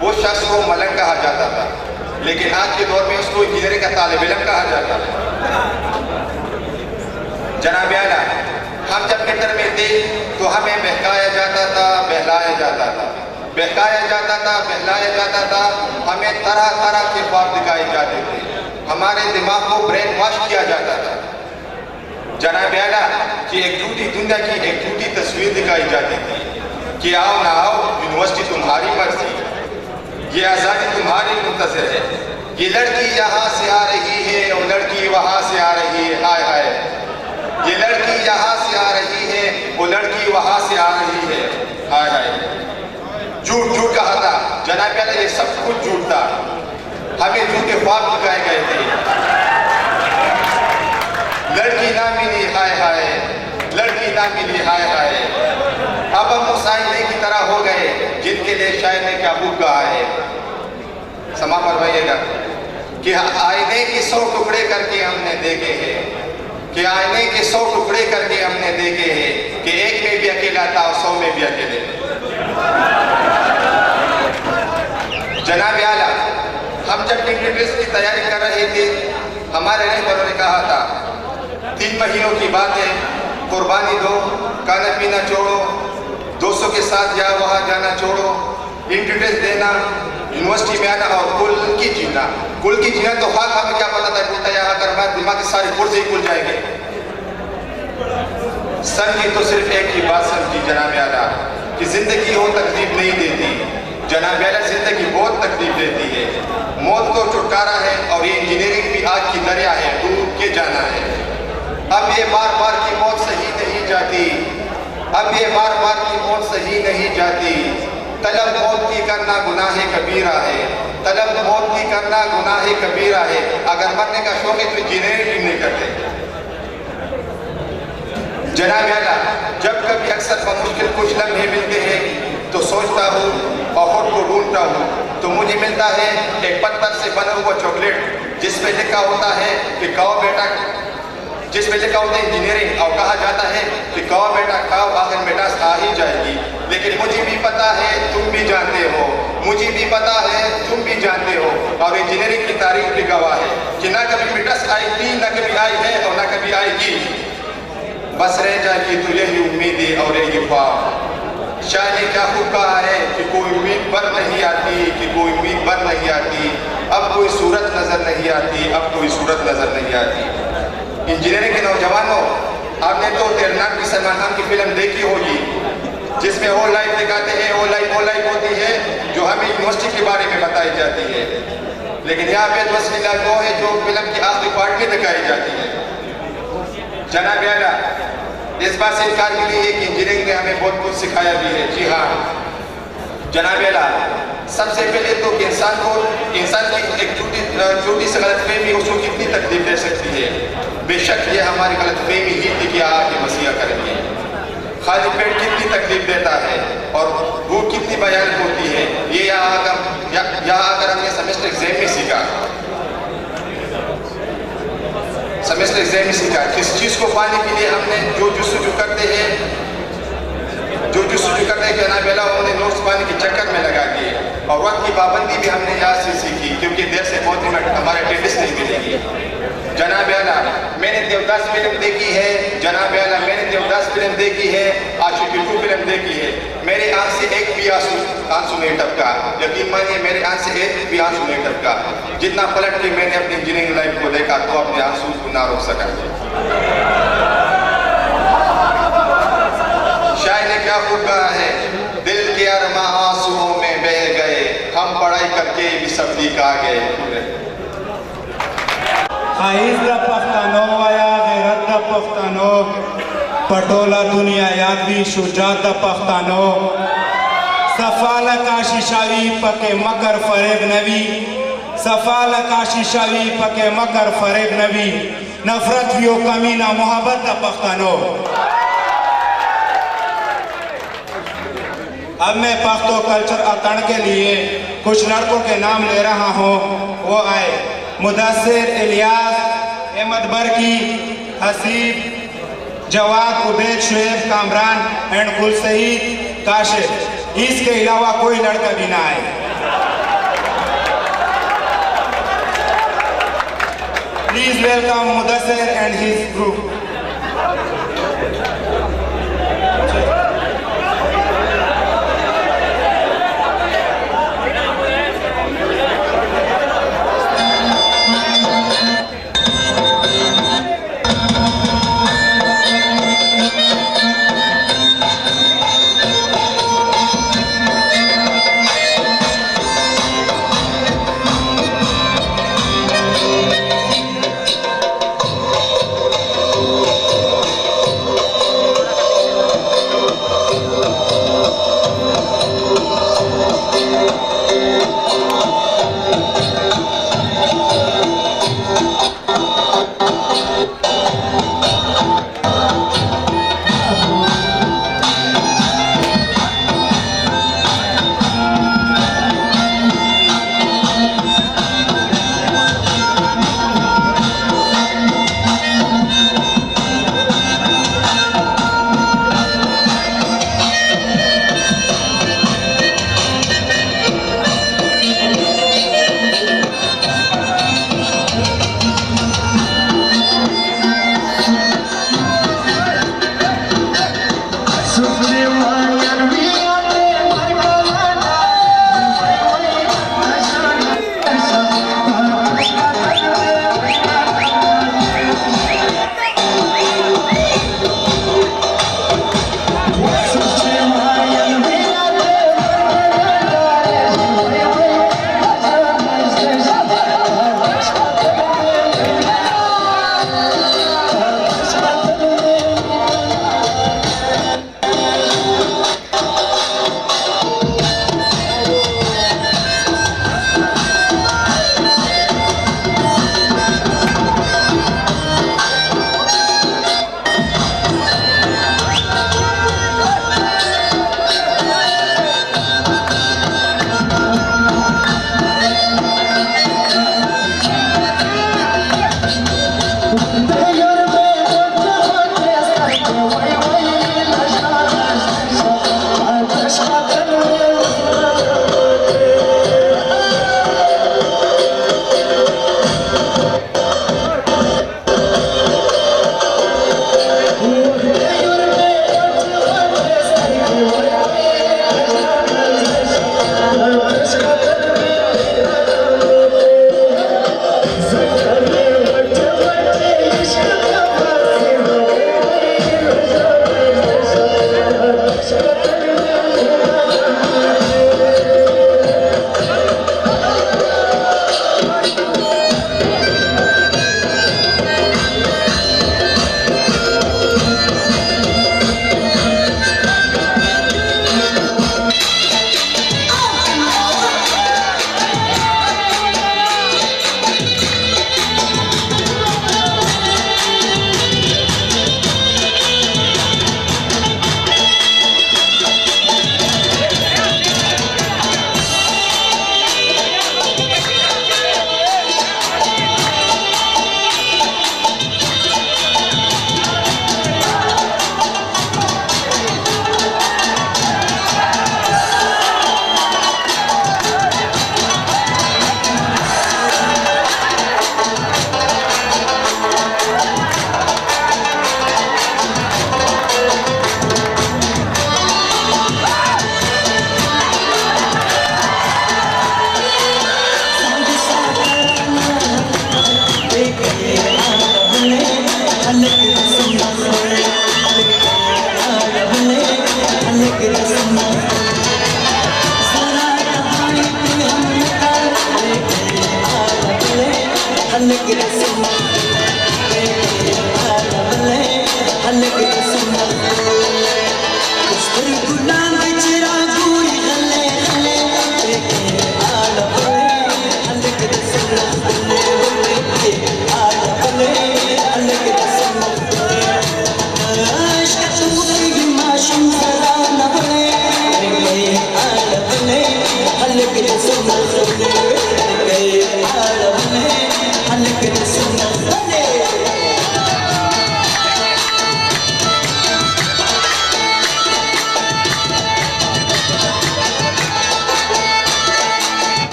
वो शख्स को मलंग कहा जाता था। लेकिन आज के दौर में उसको इंजीनियरिंग का तालिब इल्म कहा जाता है। जनाब आला, हम जब मित्र में थे तो हमें बहकाया जाता था, बहलाया जाता था, बहकाया जाता था, बहलाया जाता था, हमें तरह तरह के ख्वाब दिखाए जाते थे, हमारे दिमाग को ब्रेन वॉश किया जाता था। जनाब आला, कि एक झूठी दुनिया की एक झूठी तस्वीर दिखाई जाती थी कि आओ ना आओ, यूनिवर्सिटी तुम्हारी मर्जी, ये आज़ादी तुम्हारी मुंतज़िर है, ये लड़की यहाँ से आ रही है और लड़की वहाँ से आ रही है, हाय हाय, ये लड़की यहाँ से आ रही है, वो लड़की वहाँ से आ रही है, हाय हाय। झूठ झूठ कहा था जनाब आला, ये सब कुछ झूठ था, हमें झूठे ख्वाब दिखाए गए थे। लड़की ना मिली, हाय हाय, लड़की ना मिली, हाय हाय। अब हम उस आईने की तरह हो गए जिनके लिए शायर ने क्या खूब कहा है, समा फरमाइएगा कि आईने के 100 टुकड़े करके हमने देखे हैं, कि आईने के 100 टुकड़े करके हमने देखे हैं, कि एक में भी अकेला था और 100 में भी अकेले। जनाब आला, हम जब इंट्रेंस की तैयारी कर रहे थे, हमारे रहबरों ने कहा था 3 महीनों की बात है, कुर्बानी दो, खाना पीना छोड़ो, दोस्तों के साथ या वहाँ जाना छोड़ो, इंट्रेंस देना, यूनिवर्सिटी में आना और कुल की जीना। कुल की जीना तो खाक, हमें क्या पता था बेटा यहाँ कर मैं दिमाग की सारी पुर्जे ही खुल जाएंगे। सर की तो सिर्फ एक ही बात समझी जनाब आला, कि जिंदगी हो तकलीफ नहीं देती। जनाब आला, जिंदगी बहुत तकलीफ देती है, मौत को छुटकारा है और ये इंजीनियरिंग भी आग की दरिया है, डूब के जाना है। अब ये बार बार की मौत सही नहीं जाती, अब ये बार बार की मौत सही नहीं जाती। तलब मौत की करना गुनाह कबीरा है, तलब मौत की करना गुनाह कबीरा है। अगर मरने का शौक है तो इंजीनियरिंग नहीं करते। जनाब आला, जब कभी अक्सर बमुश्किल कुछ लम्हे मिलते हैं तो सोचता हूँ और खुद को ढूंढता हूँ, तो मुझे मिलता है एक पत्थर से बना हुआ चॉकलेट जिसमें लिखा होता है कि खाओ बेटा, जिसमें लिखा होता है इंजीनियरिंग, और कहा जाता है कि खाओ बेटा खाओ, आखिर में डस आ ही जाएगी। लेकिन मुझे भी पता है, तुम भी जानते हो, मुझे भी पता है, तुम भी जानते हो, और इंजीनियरिंग की तारीफ भी गवाह है कि ना कभी मिटस आई थी, ना कभी आई है और ना कभी आएगी। बस रह जाएगी तो यही उम्मीदें और यही ख्वाब। शायर ने क्या खूब कहा है कि कोई उम्मीद पर नहीं आती, कि कोई उम्मीद पर नहीं आती, अब कोई सूरत नजर नहीं आती, अब कोई सूरत नजर नहीं आती। इंजीनियरिंग के नौजवानों, आपने तो तेरे नाम की सलमान खान की फिल्म देखी होगी, जिसमें वो लाइफ दिखाते हैं, वो लाइफ होती है जो हमें यूनिवर्सिटी के बारे में बताई जाती है। लेकिन यहाँ पे दूसरी लाइफ वो है जो फिल्म की आखिरी पार्ट में दिखाई जाती है। जनाब आला, इस बात से इनकार भी नहीं है कि इंजीनियरिंग ने हमें बहुत कुछ सिखाया भी है। जी हाँ जनाब आला, सबसे पहले तो इंसान की एक छोटी सी गलतफहमी उसको कितनी तकलीफ दे सकती है। बेशक ये हमारी गलतफहमी ही थी कि आगे मसीहा करेंगे। खाली पेट कितनी तकलीफ देता है और भूख कितनी भयानक होती है, ये यहाँ आकर हमने सेमेस्टर एग्जाम में सीखा। सेमेस्टर एग्जाम में सीखा किस चीज़ को पाने के लिए हमने जो जुस्तजू करते हैं जनाब आला, उन्होंने नोट्स पाने के चक्कर में लगा दिए। और वक्त की पाबंदी भी हमने यहाँ से सीखी, क्योंकि देर से पहुँचने में हमारे अटेंडेंस नहीं मिलेगी। जनाब आला, मैंने देवदास फिल्म देखी है, जनाब आला मैंने देवदास फिल्म देखी है, आशिकी 2 फिल्म देखी है। मेरे आंख से एक भी आंसू नहीं टपका। यकीन मानिए मेरे आंख से एक भी आंसू नहीं टपका। जितना पलट के मैंने अपनी इंजीनियरिंग लाइफ को देखा तो अपने आंसू को ना रोक सका। शायर ने क्या खूब कहा है, दिल के अरमा आंसुओं में बह गए, हम पढ़ाई करके भी सब दिखा गए। खाइज द पख्तानो आया गैरत द पख्तानो, पटोला दुनिया यादवी शुजात द पख्तानो, सफाल काशिशावी पके मकर फरेब नवी, सफाल काशिशावी पके मकर फरेब नवी, नफरत वियो कमीना मोहब्बत द पख्तानो। अब मैं पख्तो कल्चर अतण के लिए कुछ लड़कों के नाम ले रहा हूँ। वो आए मुदस्सिर, इलियास, अहमद बरकी, हसीब, जवाद, उबैद, शुएब, कामरान एंड गुलसहीद, काशिफ। इसके अलावा कोई लड़का भी ना आए। Please welcome Mudassir and his group.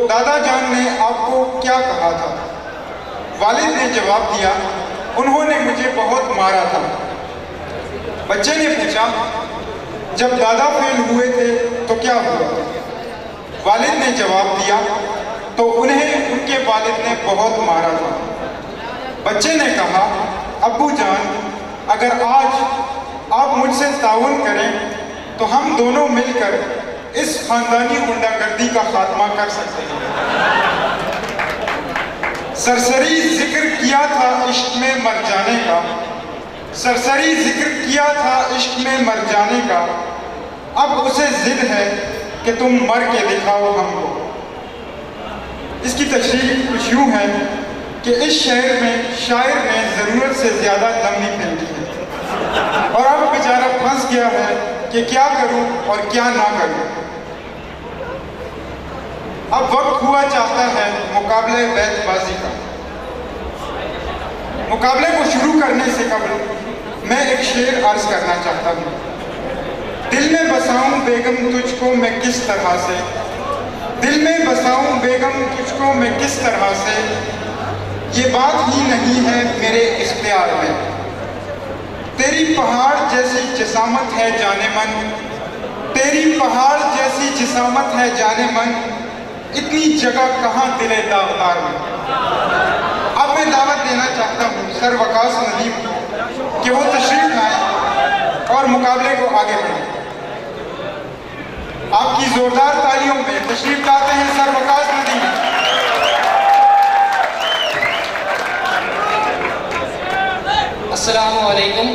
दादा जान ने आपको क्या कहा था? वालिद ने जवाब दिया, उन्होंने मुझे बहुत मारा था। बच्चे ने पूछा, जब दादा फेल हुए थे तो क्या हुआ? वालिद ने जवाब दिया, तो उन्हें उनके वालिद ने बहुत मारा था। बच्चे ने कहा, अब्बू जान, अगर आज आप मुझसे ताउन करें तो हम दोनों मिलकर इस खानदानी गुंडागर्दी का खात्मा कर सकते हैं। सरसरी जिक्र किया था इश्क में मर जाने का, सरसरी जिक्र किया था इश्क में मर जाने का, अब उसे जिद है कि तुम मर के दिखाओ हमको। इसकी तशरीह कुछ यूँ है कि इस शहर में शायर ने ज़रूरत से ज़्यादा लंबी फेंकी है और अब बेचारा फंस गया है कि क्या करूं और क्या ना करूं। अब वक्त हुआ चाहता है मुकाबले बैतबाजी का। मुकाबले को शुरू करने से कबल मैं एक शेर अर्ज करना चाहता हूँ। दिल में बसाऊं बेगम तुझको मैं किस तरह से, दिल में बसाऊं बेगम तुझको मैं किस तरह से, ये बात ही नहीं है मेरे इख्तियार में। तेरी पहाड़ जैसी जिसामत है जाने मन, तेरी पहाड़ जैसी जिसामत है जाने मन, इतनी जगह कहाँ दिले दागदार में। अब मैं दावत देना चाहता हूँ सर वकास नदीम को कि वो तशरीफ लाएं और मुकाबले को आगे बढ़ाएं। आपकी जोरदार तालियों में तशरीफ लाते हैं सर वकास नदीम। अस्सलामु अलैकुम।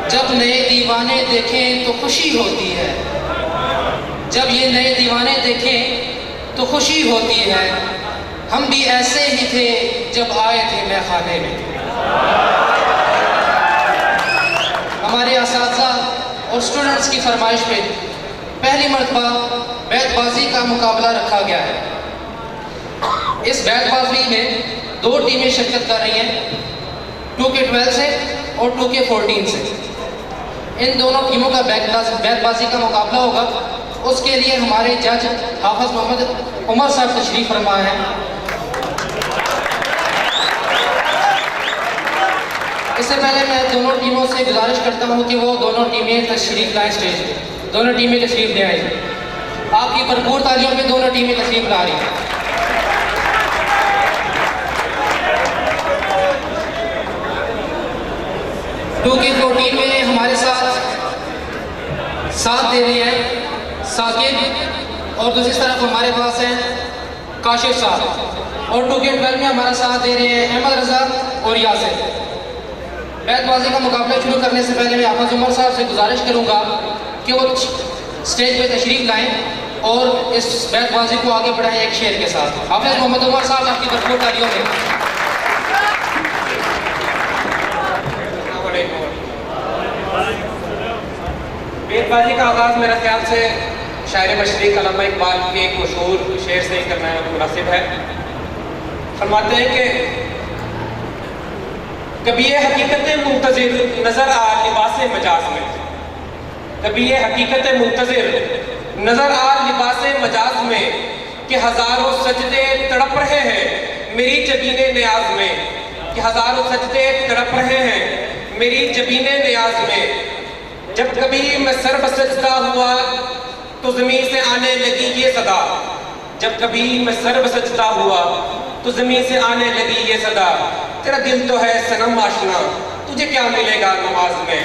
जब नए दीवाने देखें तो खुशी होती है, जब ये नए दीवाने देखें तो खुशी होती है। हम भी ऐसे ही थे जब आए थे मैखाने में। हमारे असातिज़ा और स्टूडेंट्स की फरमाइश पे पहली मरतबा बैतबाजी का मुकाबला रखा गया है। इस बैतबाजी में दो टीमें शिरकत कर रही हैं, 2K12 से और 2K14 से। इन दोनों टीमों का बैतबाजी का मुकाबला होगा। उसके लिए हमारे जज हाफिज मोहम्मद उमर साहब तशरीफ फरमा हैं। इससे पहले मैं दोनों टीमों से गुजारिश करता हूं कि वो दोनों टीमें तशरीफ लाएं स्टेज पे। दोनों टीमें तशरीफ ले आएँ। आपकी भरपूर तालियों पे दोनों टीमें तशरीफ ला रही हैं। क्योंकि 14 में हमारे साथ दे रहे हैं साकिब और दूसरी तरफ हमारे पास हैं काशिफ साहब, और 2K12 में हमारा साथ दे रहे हैं अहमद रजा और यासिर। बैतबाजी का मुकाबला शुरू करने से पहले मैं हाफिज उमर साहब से गुजारिश करूंगा कि वो स्टेज पे तशरीफ लाएं और इस बैतबाजी को आगे बढ़ाएं एक शेर के साथ। हाफिज मोहम्मद उमर साहब, आपकी भरपूर तालियों में। बैतबाजी का आगाज़ मेरा ख्याल से शायर मशरिक़ अल्लामा इकबाल के एक मशहूर शेर से ही करना मुनासिब है। फरमाते हैं कि कभी ये हकीकत मुंतज़िर नज़र आ लिबास मजाज में, कभी ये हकीकत मुंतज़िर नज़र आ लिबास मजाज में, कि हज़ारों सजदे तड़प रहे हैं मेरी जबीने न्याज में, कि हज़ारों सजदे तड़प रहे हैं मेरी जबीने न्याज में। जब कभी मैं सर बसजदा हुआ तो ज़मीन से आने लगी ये सदा, जब कभी मैं सर बसजदा हुआ तो ज़मीन से आने लगी ये सदा, तेरा दिल तो है सनम आशना, तुझे क्या मिलेगा नमाज में,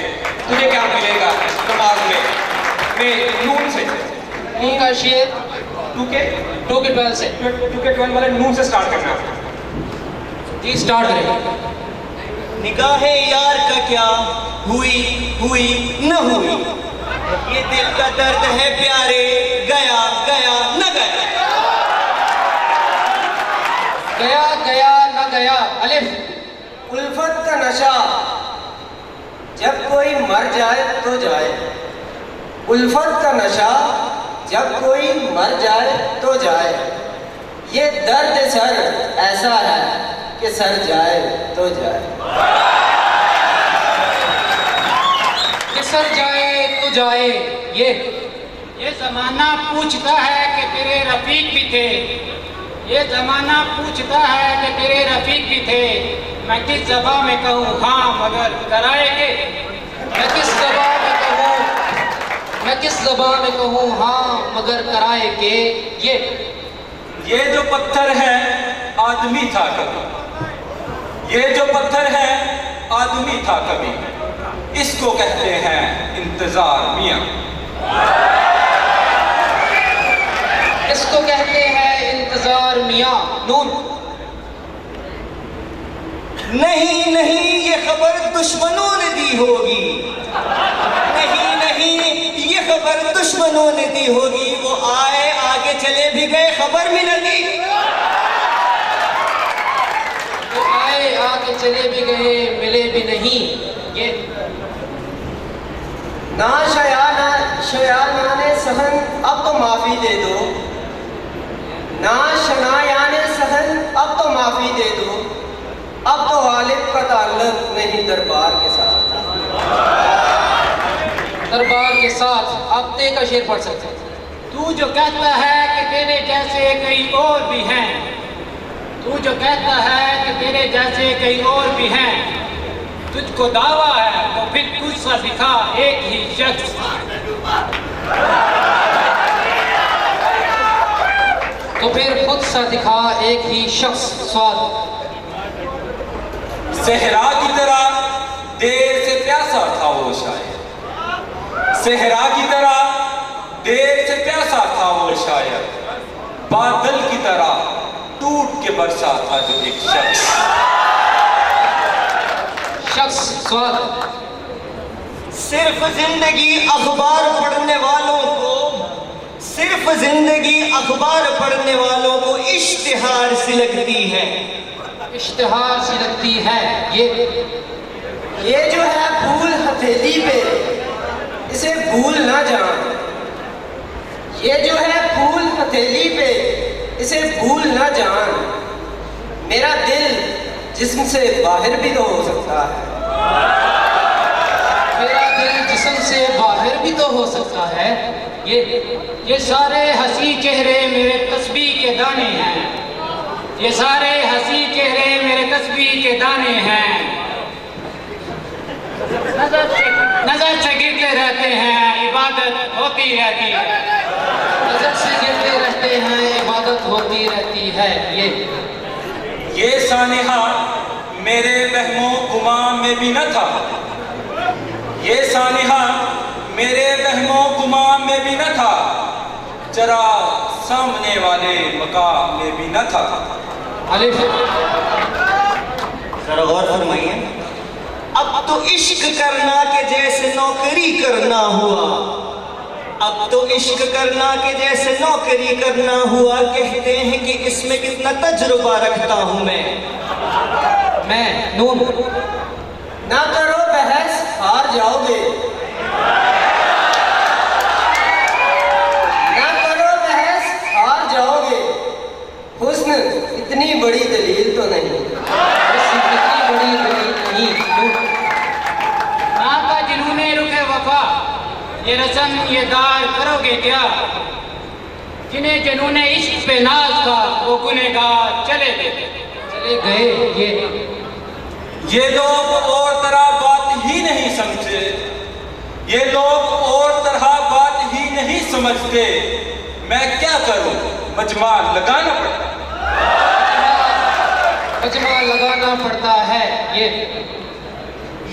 तुझे क्या मिलेगा नमाज में। मैं नून से, नून का शेर 2K12 से, 2K12 वाले नून से स्टार्ट करना। जी स्टार्ट करें। निगाहे यार का क्या हुई हुई न हुई, ये दिल का दर्द है प्यारे, गया गया न गया। गया गया न गया। अलिफ। उल्फत का नशा, जब कोई मर जाए तो जाए। उल्फत का नशा, जब कोई मर जाए तो जाए। ये दर्द सर ऐसा है कि सर जाए तो जाए। कि सर जाए तो जाए। ये जमाना पूछता है कि तेरे रफीक भी थे। ये जमाना पूछता है कि तेरे रफीक भी थे। मैं किस ज़बान में कहूँ हाँ मगर कराएंगे। मैं किस ज़बान में कहूँ हाँ मगर कराए के। ये जो पत्थर है आदमी था कभी, ये जो पत्थर है आदमी था कभी, इसको कहते हैं इंतजार मियाँ। इसको कहते हैं इंतजार मियाँ। नून। नहीं नहीं ये खबर दुश्मनों ने दी होगी, नहीं नहीं ये खबर दुश्मनों ने दी होगी। वो आए आगे चले भी गए खबर भी न दी। वो आए आगे चले भी गए मिले भी नहीं। ये ना शयानाने सहन अब तो माफी दे दो। ना शनायाने सहन अब तो माफी दे दो। अब तो गालिब का ताल्लुक नहीं दरबार के साथ। दरबार के साथ। आप ते का शेर पढ़ सकते हैं। तू जो कहता है कि तेरे जैसे कई और भी हैं, तू जो कहता है कि तेरे जैसे कई और भी हैं, तुझको दावा है तो फिर कुछ सा दिखा एक ही शख्स। तो फिर खुद सा दिखा एक ही शख्स। स्वाद। सहरा की तरह देर से प्यासा था वो शायर, सहरा की तरह देर से प्यासा था वो शायर, बादल की तरह टूट के बरसा था जो एक शख्स। स्वाद। सिर्फ जिंदगी अखबार पढ़ने वालों को, सिर्फ जिंदगी अखबार पढ़ने वालों को इश्तिहार सी लगती है। इश्तिहार सी लगती है। ये जो है फूल हथेली पे, इसे भूल ना जान। ये जो है फूल हथेली पे, इसे भूल ना जान। मेरा दिल जिस्म से बाहर भी तो हो सकता है। मेरा दिल जिस्म से बाहर भी तो हो सकता है। ये सारे हंसी चेहरे मेरे तस्बीह के दाने हैं। ये सारे हंसी चेहरे मेरे तस्बीह के दाने हैं। नजर से गिरते रहते हैं, इबादत होती रहती है। नजर से गिरते रहते हैं, इबादत होती रहती है। ये सानिहा मेरे वहमो गुमा में भी न था, ये सानिहा मेरे वहमो गुमा में भी न था, जरा सामने वाले मकाम में भी न था। जरा गौर फरमाइए। अब तो इश्क करना के जैसे नौकरी करना हुआ, अब तो इश्क करना के जैसे नौकरी करना हुआ। कहते हैं कि इसमें कितना तजुर्बा रखता हूं मैं। नून। ना करो बहस, हार जाओगे। ना करो बहस, हार जाओगे। हुस्न इतनी बड़ी दलील तो नहीं। इतनी बड़ी दलील नहीं। ना का जुनूने रुखे वफा, ये रस्म ये दार करोगे क्या। जिन्हें जुनूने इश्क पे नाज था वो गुनहगार चले गए। ये लोग और तरह बात ही नहीं समझे, ये लोग और तरह बात ही नहीं समझते। मैं क्या करूं, मजमा लगाना पड़ता, मजमा लगाना पड़ता है।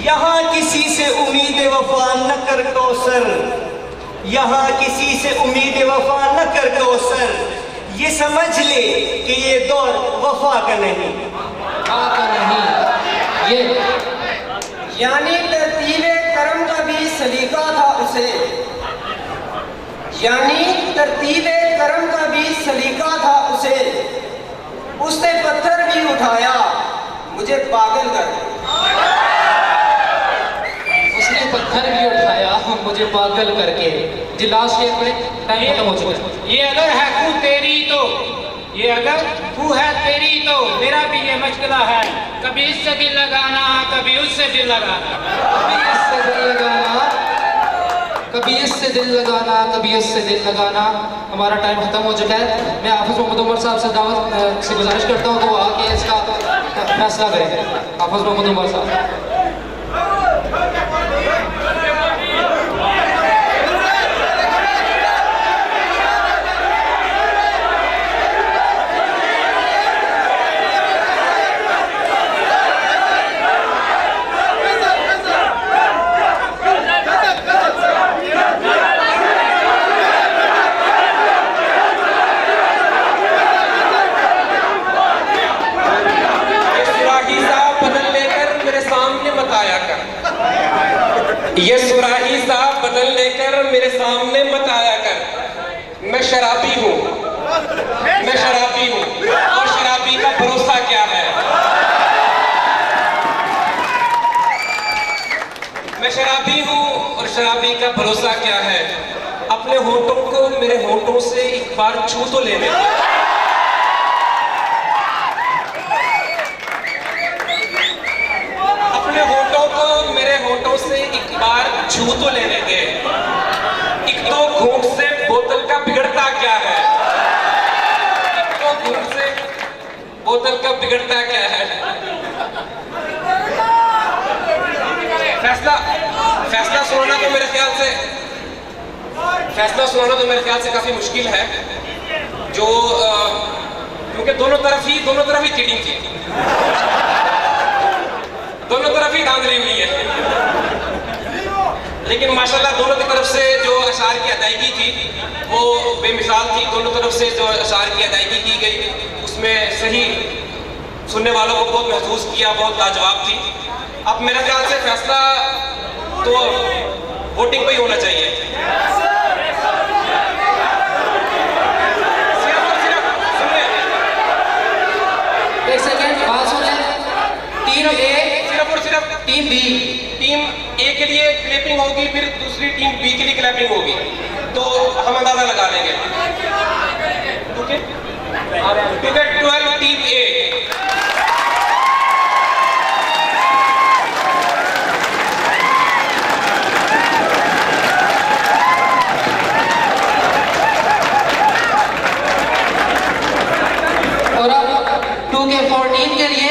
यहाँ किसी से उम्मीद वफा न कर कौसर, यहाँ किसी से उम्मीद वफा न कर कौसर। ये समझ ले कि ये दौर वफा का नहीं। बात नहीं ये यानी तरतीबे करम का भी सलीका था उसे, यानी तरतीबे करम का भी सलीका था उसे, उसने पत्थर भी उठाया मुझे पागल कर, उसने पत्थर भी उठाया मुझे पागल करके। जी लास्ट शेर में टाइम खत्म हो चुका है। ये अगर है तू तेरी तो, ये अगर तू है तेरी तो मेरा भी ये मशगला है, कभी इससे दिल लगाना कभी उससे दिल लगाना, कभी इससे दिल लगाना कभी इससे दिल लगाना कभी उससे दिल लगाना। हमारा टाइम खत्म हो चुका है। मैं हाफिज मोहम्मद उमर साहब से दावत से गुजारिश करता हूँ तो वो आके इसका फैसला करें। हाफिज मोहम्मद उमर साहब। ये सुराही साहब बदल लेकर मेरे सामने मत आया कर, मैं शराबी हूँ, मैं शराबी हूँ और शराबी का भरोसा क्या है, मैं शराबी हूँ और शराबी का भरोसा क्या है। अपने होठों को मेरे होठों से एक बार छू तो लेने दो, अपने होठों को मेरे होठों से एक बार छू तो लेने दे। एक तो घूंट से बोतल का बिगड़ता क्या है, एक तो घूंट से बोतल का बिगड़ता क्या है। फैसला सुनाना तो मेरे ख्याल से काफी मुश्किल है, जो क्योंकि दोनों तरफ ही चीटिंग थी, दोनों तरफ ही धांधली हुई है। लेकिन माशाल्लाह दोनों की तरफ से जो अशार की अदायगी थी वो बेमिसाल थी। दोनों तरफ से जो अशार की अदायगी की गई उसमें सही सुनने वालों को बहुत महसूस किया, बहुत लाजवाब थी। अब मेरे ख्याल से फैसला तो वोटिंग पे ही होना चाहिए। एक सेकेंड बात सुने। टीम ए सिर्फ टीम ए के लिए क्लैपिंग होगी, फिर दूसरी टीम बी के लिए क्लैपिंग होगी, तो हम अंदाजा लगा लेंगे। ओके, 12 टीम ए। और अब 2K14 के लिए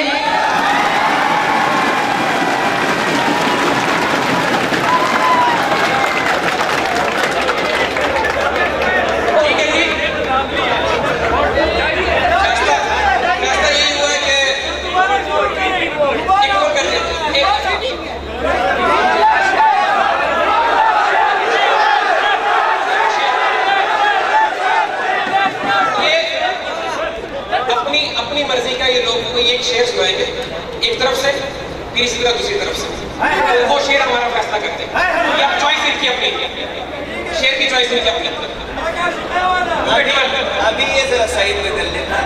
अपनी मर्जी का ये लोग कोई एक शेर सुनाएंगे एक तरफ से, फिर इसी तरह दूसरी तरफ से, वो शेर हमारा फैसला करते हैं। ये आप चॉइस इनकी अपनी, शेर की चॉइस इनकी अपनी। अभी ये जरा साइड में कर लेना।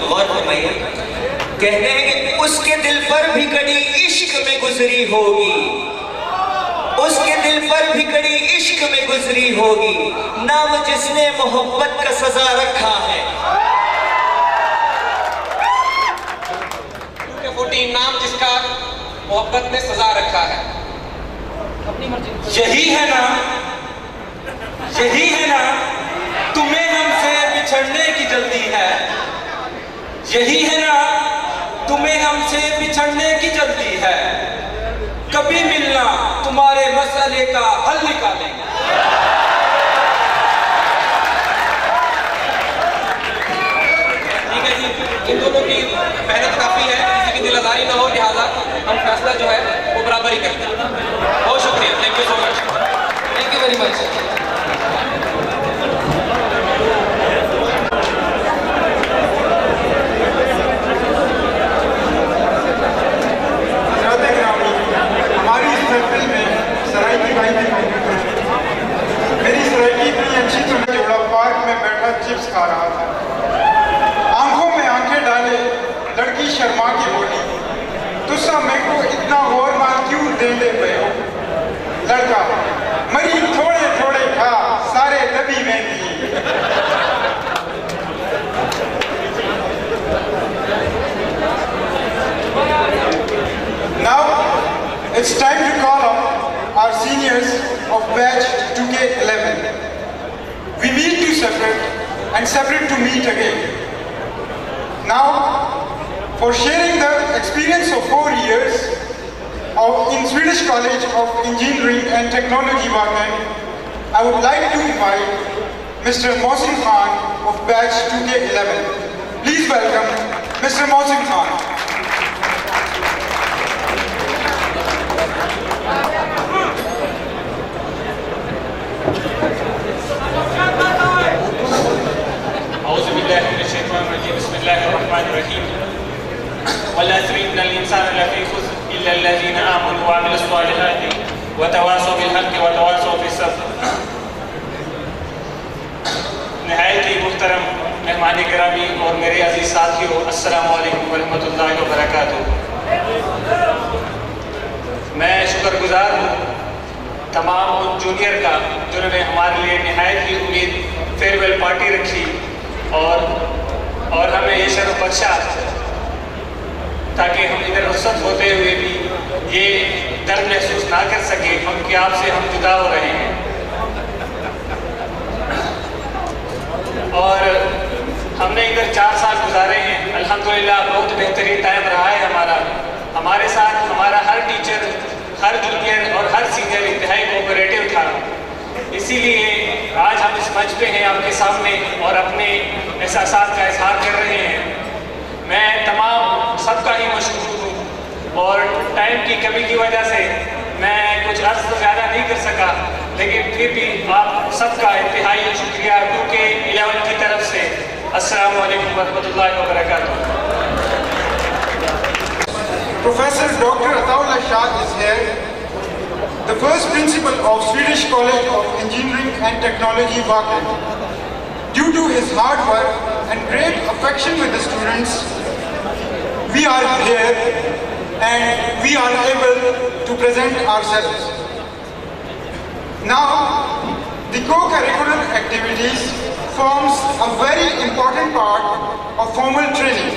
गौर फरमाइए, कहते हैं कि उसके दिल पर भी कड़ी इश्क में गुजरी होगी, उसके दिल पर भी कड़ी इश्क में गुजरी होगी, नाम जिसने मोहब्बत का सजा रखा है। 2K14 नाम जिसका मोहब्बत ने सजा रखा है। यही है ना तुम्हें हमसे बिछड़ने की जल्दी है, यही है ना तुम्हें हमसे बिछड़ने की जल्दी है, कभी मिलना तुम्हारे मसले का हल निकालेंगे। ठीक है जी, इन दोनों की मेहनत काफी है, किसी की दिलआजारी ना हो, लिहाजा हम फैसला जो है वो बराबर ही करते हैं। बहुत शुक्रिया, thank you so much. Thank you. Very much. हमारी इस महफिल में सराइकी भाई की मौजूद है। मेरी सराइकी इतनी अच्छी तो मैं जोड़ा पार्क में बैठा चिप्स खा रहा था। आंखों में आंखें डाले लड़की शर्मा की बोली, तुसा मेरे को इतना गौर मान क्यों दे ले पे हो? लड़का, मरी थोड़े थोड़े खा सारे दबी में थी। Now it's time to call up our seniors of batch 2K11. We meet to separate and separate to meet again. Now, for sharing the experience of 4 years in Swedish College of Engineering and Technology, Vagan, I would like to invite Mr. Mohsin Khan of batch 2K11. Please welcome Mr. Mohsin Khan. बिस्मिल्लाहिर्रहमानिर्रहीम वल-अस्र इन्नल इंसाना लफी खुस्र इल्ला अल्लज़ीना आमनु व अमिलुस स्वालिहाति व तवासौ bill हक़्क़ि व तवासौ बिस सब्र। निहायत ही मुहतरम मेहमान गिरामी और मेरे अजीज साथियों, अस्सलामु अलैकुम व रहमतुल्लाहि व बरकातुहू। मैं शुक्रगुजार हूँ तमाम उन जूनियर का जिन्होंने हमारे लिए निहायत ही उम्मीद फेयरवेल पार्टी रखी और हमें ये शर्फ बख्शा ताकि हम इधर रुखसत होते हुए भी ये दर्द महसूस ना कर सके हम कि आपसे हम जुदा हो रहे हैं। और हमने इधर 4 साल गुजारे हैं, अल्हम्दुलिल्लाह बहुत बेहतरीन टाइम रहा है हमारा। हमारे साथ हमारा हर टीचर, हर जूनियर और हर सीनियर इंतहाई कोऑपरेटिव था। इसीलिए आज हम इस मंच पे हैं आपके सामने और अपने एहसासात का इजहार कर रहे हैं। मैं तमाम सबका ही मशहूर हूँ और टाइम की कमी की वजह से मैं कुछ अर्ज तो ज़्यादा नहीं कर सका, लेकिन फिर भी आप सबका इंतहाई शुक्रिया 2K11 की तरफ से। अस्सलामु अलैकुम वरहमतुल्लाहि वबरकातुहू। Professor Dr. Ataullah Shah is here, the first principal of Swedish College of Engineering and Technology, Vagan. Due to his hard work and great affection with the students, we are here and we are able to present ourselves. Now, the co-curricular activities forms a very important part of formal training.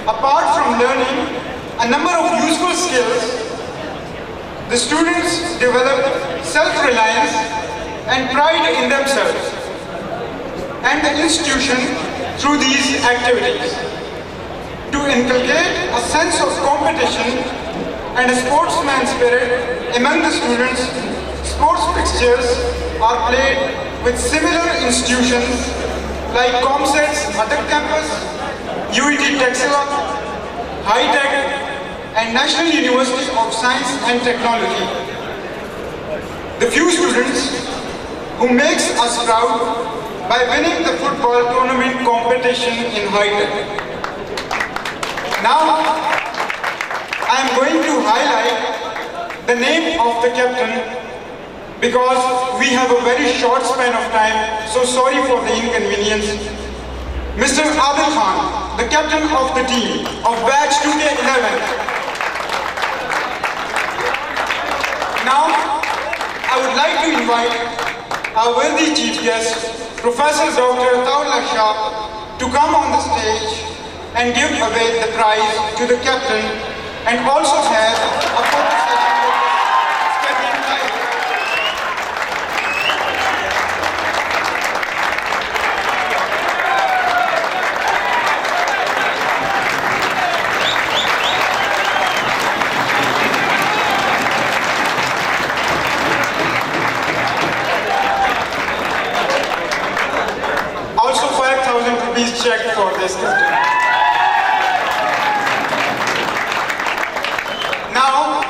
Apart from learning a number of useful skills, the students develop self-reliance and pride in themselves and the institution through these activities. To inculcate a sense of competition and a sportsman spirit among the students, sports fixtures are played with similar institutions like ComSets, Mother Campus, UET Texila, High Tech, and National University of Science and Technology. The few students who makes us proud by winning the football tournament competition in High Tech. Now, I am going to highlight the name of the captain because we have a very short span of time, so sorry for the inconvenience. Mr. Adil Khan, the captain of the team of batch 2K11. Now, I would like to invite our worthy chief guest, Professor Dr. Ataullah Shah, to come on the stage and give away the prize to the captain and also have a photo session with Captain Live. Also 5,000 rupees check for this captain. Now,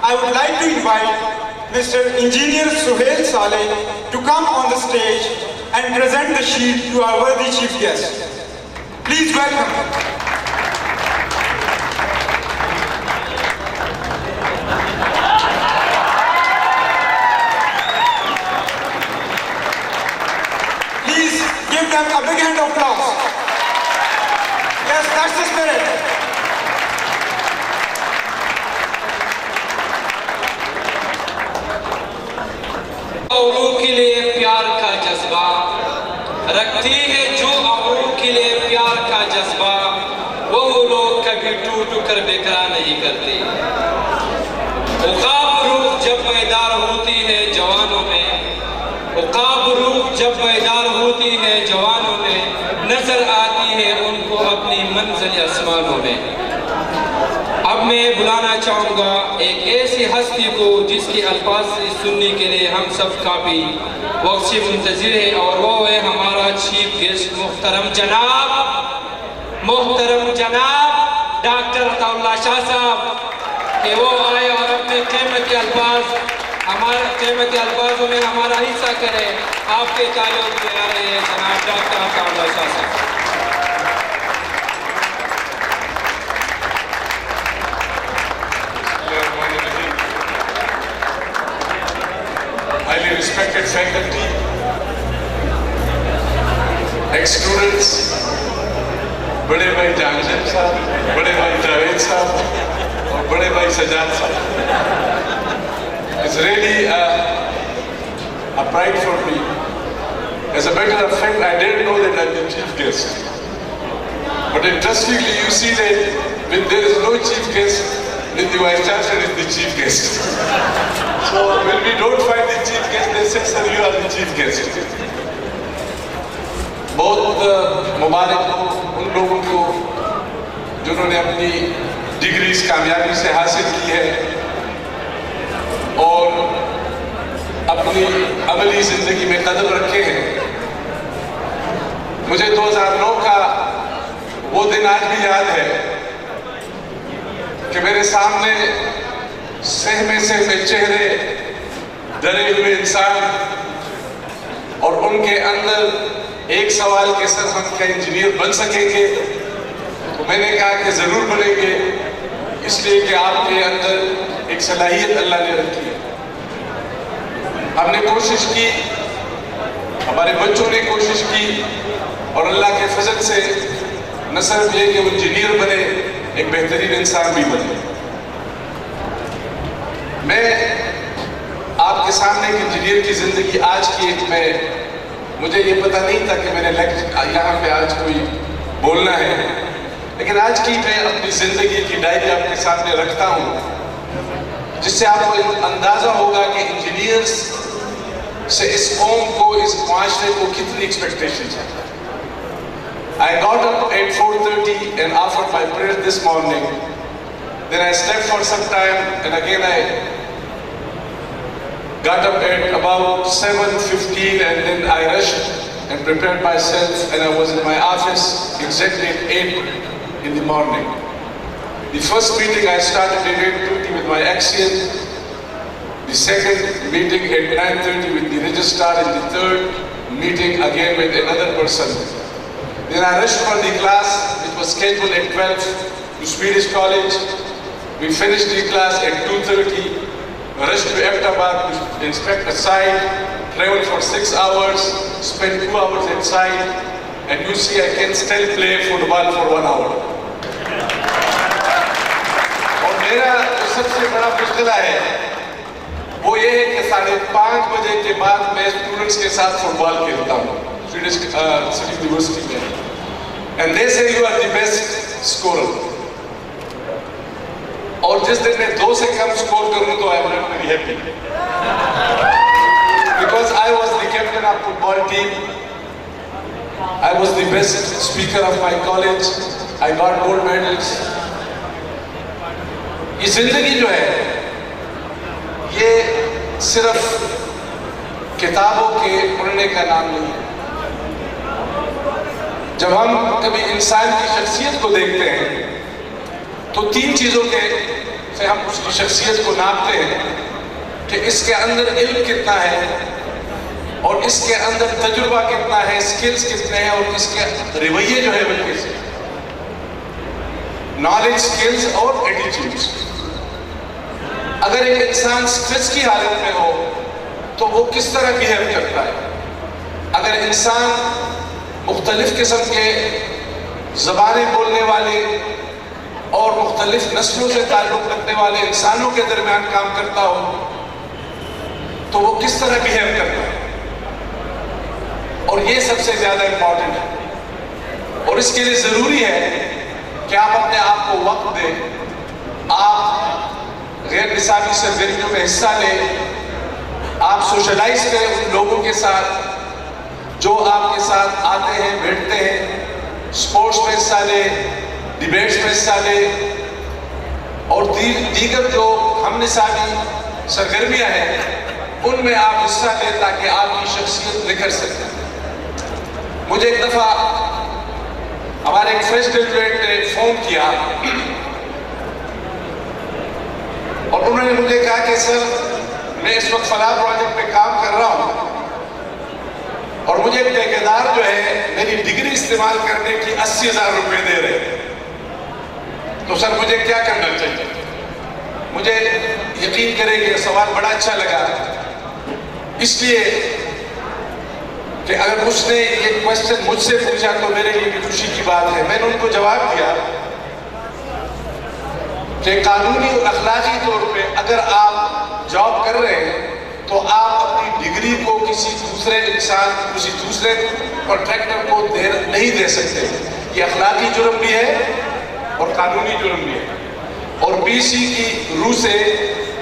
I would like to invite Mr. Engineer Suhail Saleh to come on the stage and present the sheet to our worthy chief guest. Please welcome him. Please give them a big hand of applause. Yes, that's the spirit. औरों के लिए प्यार का जज्बा रखती है जो औरों के लिए प्यार का जज्बा, वो लोग कभी टूट कर बेकरार नहीं करते। उकाब रूह जब बेदार होती है जवानों में, उकाब रूह जब बेदार होती है जवानों में, नजर आती है उनको अपनी मंजिल आसमानों में। अब मैं बुलाना चाहूँगा एक ऐसी हस्ती को जिसके अल्फाज से सुनने के लिए हम सब काफ़ी वक्त से मुंतज़िर है, और वो है हमारा चीफ गेस्ट मोहतरम जनाब डॉक्टर अताउल्लाह शाह साहब, कि वो आए और अपने कीमती अल्फाज हमारे कीमती अल्फाजों में हमारा हिस्सा करें। आपके तालियों में आ रहे हैं जनाब डॉक्टर अताउल्लाह शाह साहब। Highly respected faculty, ex-students, बड़े भाई जामशेद साहब, बड़े भाई जावेद साहब और बड़े भाई सजाद साहब, it's really a pride for me. As a matter of fact, I didn't know that I'm the chief guest. But interestingly, you see that when there is no chief guest, then the vice chancellor is the chief guest. So when we don't find the chief guest, they say, sir, you are the chief guest. बहुत मुबारक हो उन लोगों को जिन्होंने अपनी degrees कामयाबी से हासिल की है और अपनी अमली जिंदगी में कदम रखे हैं। मुझे 2009 का वो दिन आज भी याद है कि मेरे सामने सहमे चेहरे, डरे हुए इंसान और उनके अंदर एक सवाल के सर हम क्या इंजीनियर बन सकेंगे? तो मैंने कहा कि जरूर बनेंगे, इसलिए कि आपके अंदर एक सलाहियत अल्लाह ने रखी है। हमने कोशिश की, हमारे बच्चों ने कोशिश की और अल्लाह के फजल से न सिर्फ ये कि वो इंजीनियर बने, एक बेहतरीन इंसान भी बने। मैं आपके सामने एक इंजीनियर की जिंदगी आज की मुझे ये पता नहीं था कि मैंने यहाँ पे आज कोई बोलना है, लेकिन आज की मैं अपनी जिंदगी की डायरी आपके सामने रखता हूँ, जिससे आपको अंदाजा होगा कि इंजीनियर्स से इस कौम को, इस माशरे को कितनी एक्सपेक्टेशंस है। I got up at 4:30 and offered my prayer this morning. Then I slept for some time and again I got up at about 7:15 and then I rushed and prepared myself and I was in my office exactly at 8 in the morning. The first meeting I started at 8:30 with my Axiom, the second meeting at 9:30 with the registrar and the third meeting again with another person. Then I rushed for the class which was scheduled at 12 to Swedish College. We finished the class at 2:30. Rushed to Ahmedabad to inspect a site, traveled for 6 hours, spent 2 hours inside, and you see I can still play football for 1 hour. और मेरा जो सबसे बड़ा मुश्किल है वो ये है कि 5:30 बजे के बाद मैं स्टूडेंट्स के साथ फुटबॉल खेलता हूँ स्वीडिश सिटी यूनिवर्सिटी में, and they say you are the best scorer. और जिस दिन मैं 2 से कम स्कोर करूँ तो I am not very happy, because I was the captain of football team, I was the best speaker of my college, I got gold medals. ये जिंदगी जो है ये सिर्फ किताबों के पढ़ने का नाम नहीं है। जब हम कभी इंसान की शख्सियत को देखते हैं तो 3 चीज़ों के से हम उसकी शख्सियत को नापते हैं कि कि इसके अंदर इल्म कितना है और इसके अंदर तजुर्बा कितना है, स्किल्स कितने हैं और इसके रवैये जो है वो कैसे, नॉलेज, स्किल्स और एटीट्यूड्स। अगर एक इंसान स्ट्रेस की हालत में हो तो वो किस तरह बिहेव करता है। अगर इंसान मुख्तलिफ किस्म के ज़बानें बोलने वाले और मुख्तलिफ नस्लों से ताल्लुक़ रखने वाले इंसानों के दरमियान काम करता हो तो वो किस तरह बिहेव करता है, और ये सबसे ज़्यादा इम्पॉर्टेंट है। और इसके लिए ज़रूरी है कि आप अपने आप को वक्त दें, आप गैर निसाबी सरगर्मियों में हिस्सा लें, आप सोशलाइज करें उन लोगों के साथ जो आपके साथ आते हैं, बैठते हैं, स्पोर्ट्स में हिस्सा लें, डिबेट्स में हिस्सा लें और दीगर जो हम निसाबी सरगर्मियाँ हैं उनमें आप हिस्सा लें ताकि आपकी शख्सियत निखर सके। मुझे एक दफ़ा हमारे एक फ्रेश ग्रेजुएट ने फ़ोन किया और उन्होंने मुझे कहा कि सर मैं इस वक्त फलां प्रोजेक्ट पे काम कर रहा हूँ और मुझे ठेकेदार जो है मेरी डिग्री इस्तेमाल करने की 80,000 रुपये दे रहे हैं, तो सर मुझे क्या करना चाहिए। मुझे यकीन करें कि सवाल बड़ा अच्छा लगा, इसलिए कि अगर उसने ये क्वेश्चन मुझसे पूछा तो मेरे लिए भी खुशी की बात है। मैंने उनको जवाब दिया कि कानूनी और अखलाकी तौर पे अगर आप जॉब कर रहे हैं तो आप अपनी डिग्री को किसी दूसरे इंसान, किसी दूसरे कॉन्ट्रैक्टर को नहीं दे सकते। ये अखलाकी जुर्म भी है और कानूनी जुर्म भी है, और BC की रूह से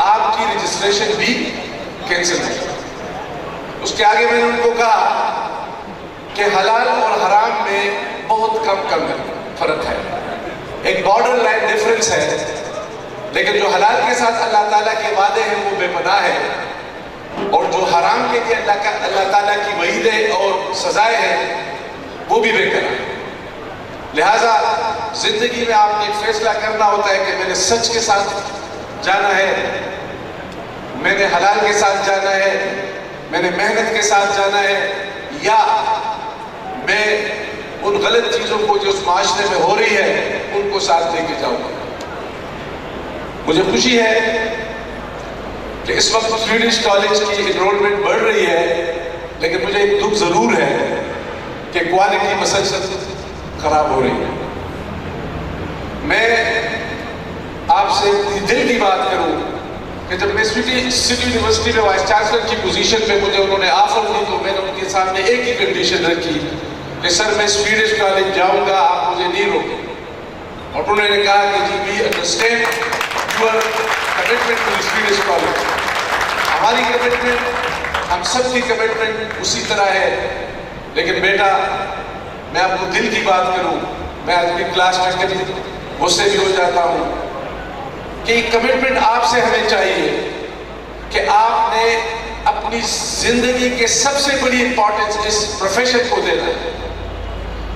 आपकी रजिस्ट्रेशन भी कैंसिल है। उसके आगे मैंने उनको कहा कि हलाल और हराम में बहुत कम फर्क है, एक बॉर्डर लाइन डिफरेंस है, लेकिन जो हलाल के साथ अल्लाह ताला के वादे हैं वो बेपनाह है और जो हराम के लिए अल्लाह ताला की वईदें और सजाएं हैं वो भी बेकार है। लिहाजा जिंदगी में आपने एक फैसला करना होता है कि मैंने सच के साथ जाना है, मैंने हलाल के साथ जाना है, मैंने मेहनत के साथ जाना है, या मैं उन गलत चीज़ों को जो उस माशरे में हो रही है उनको साथ लेके जाऊंगा। मुझे खुशी है कि इस वक्त स्वीडिश कॉलेज की इनरोलमेंट बढ़ रही है, लेकिन मुझे एक दुख ज़रूर है कि क्वालिटी मसलसल खराब हो रही है। मैं आपसे दिल की बात करूं कि जब मैं सिटी यूनिवर्सिटी में वाइस चांसलर की पोजीशन पे मुझे उन्होंने ऑफर दी तो मैंने उनके सामने एक ही कंडीशन रखी कि सर मैं स्वीडिश कॉलेज जाऊंगा, आप मुझे नहीं रोकें। और उन्होंने कहा कि जी we understand your commitment to Swedish college. हमारी कमिटमेंट, हम सब की कमिटमेंट उसी तरह है, लेकिन बेटा मैं आपको दिल की बात करूं, मैं आज भी क्लास में कभी गुस्से भी हो जाता हूं कि कमिटमेंट आपसे हमें चाहिए कि आपने अपनी जिंदगी के सबसे बड़ी इंपॉर्टेंस इस प्रोफेशन को देना है,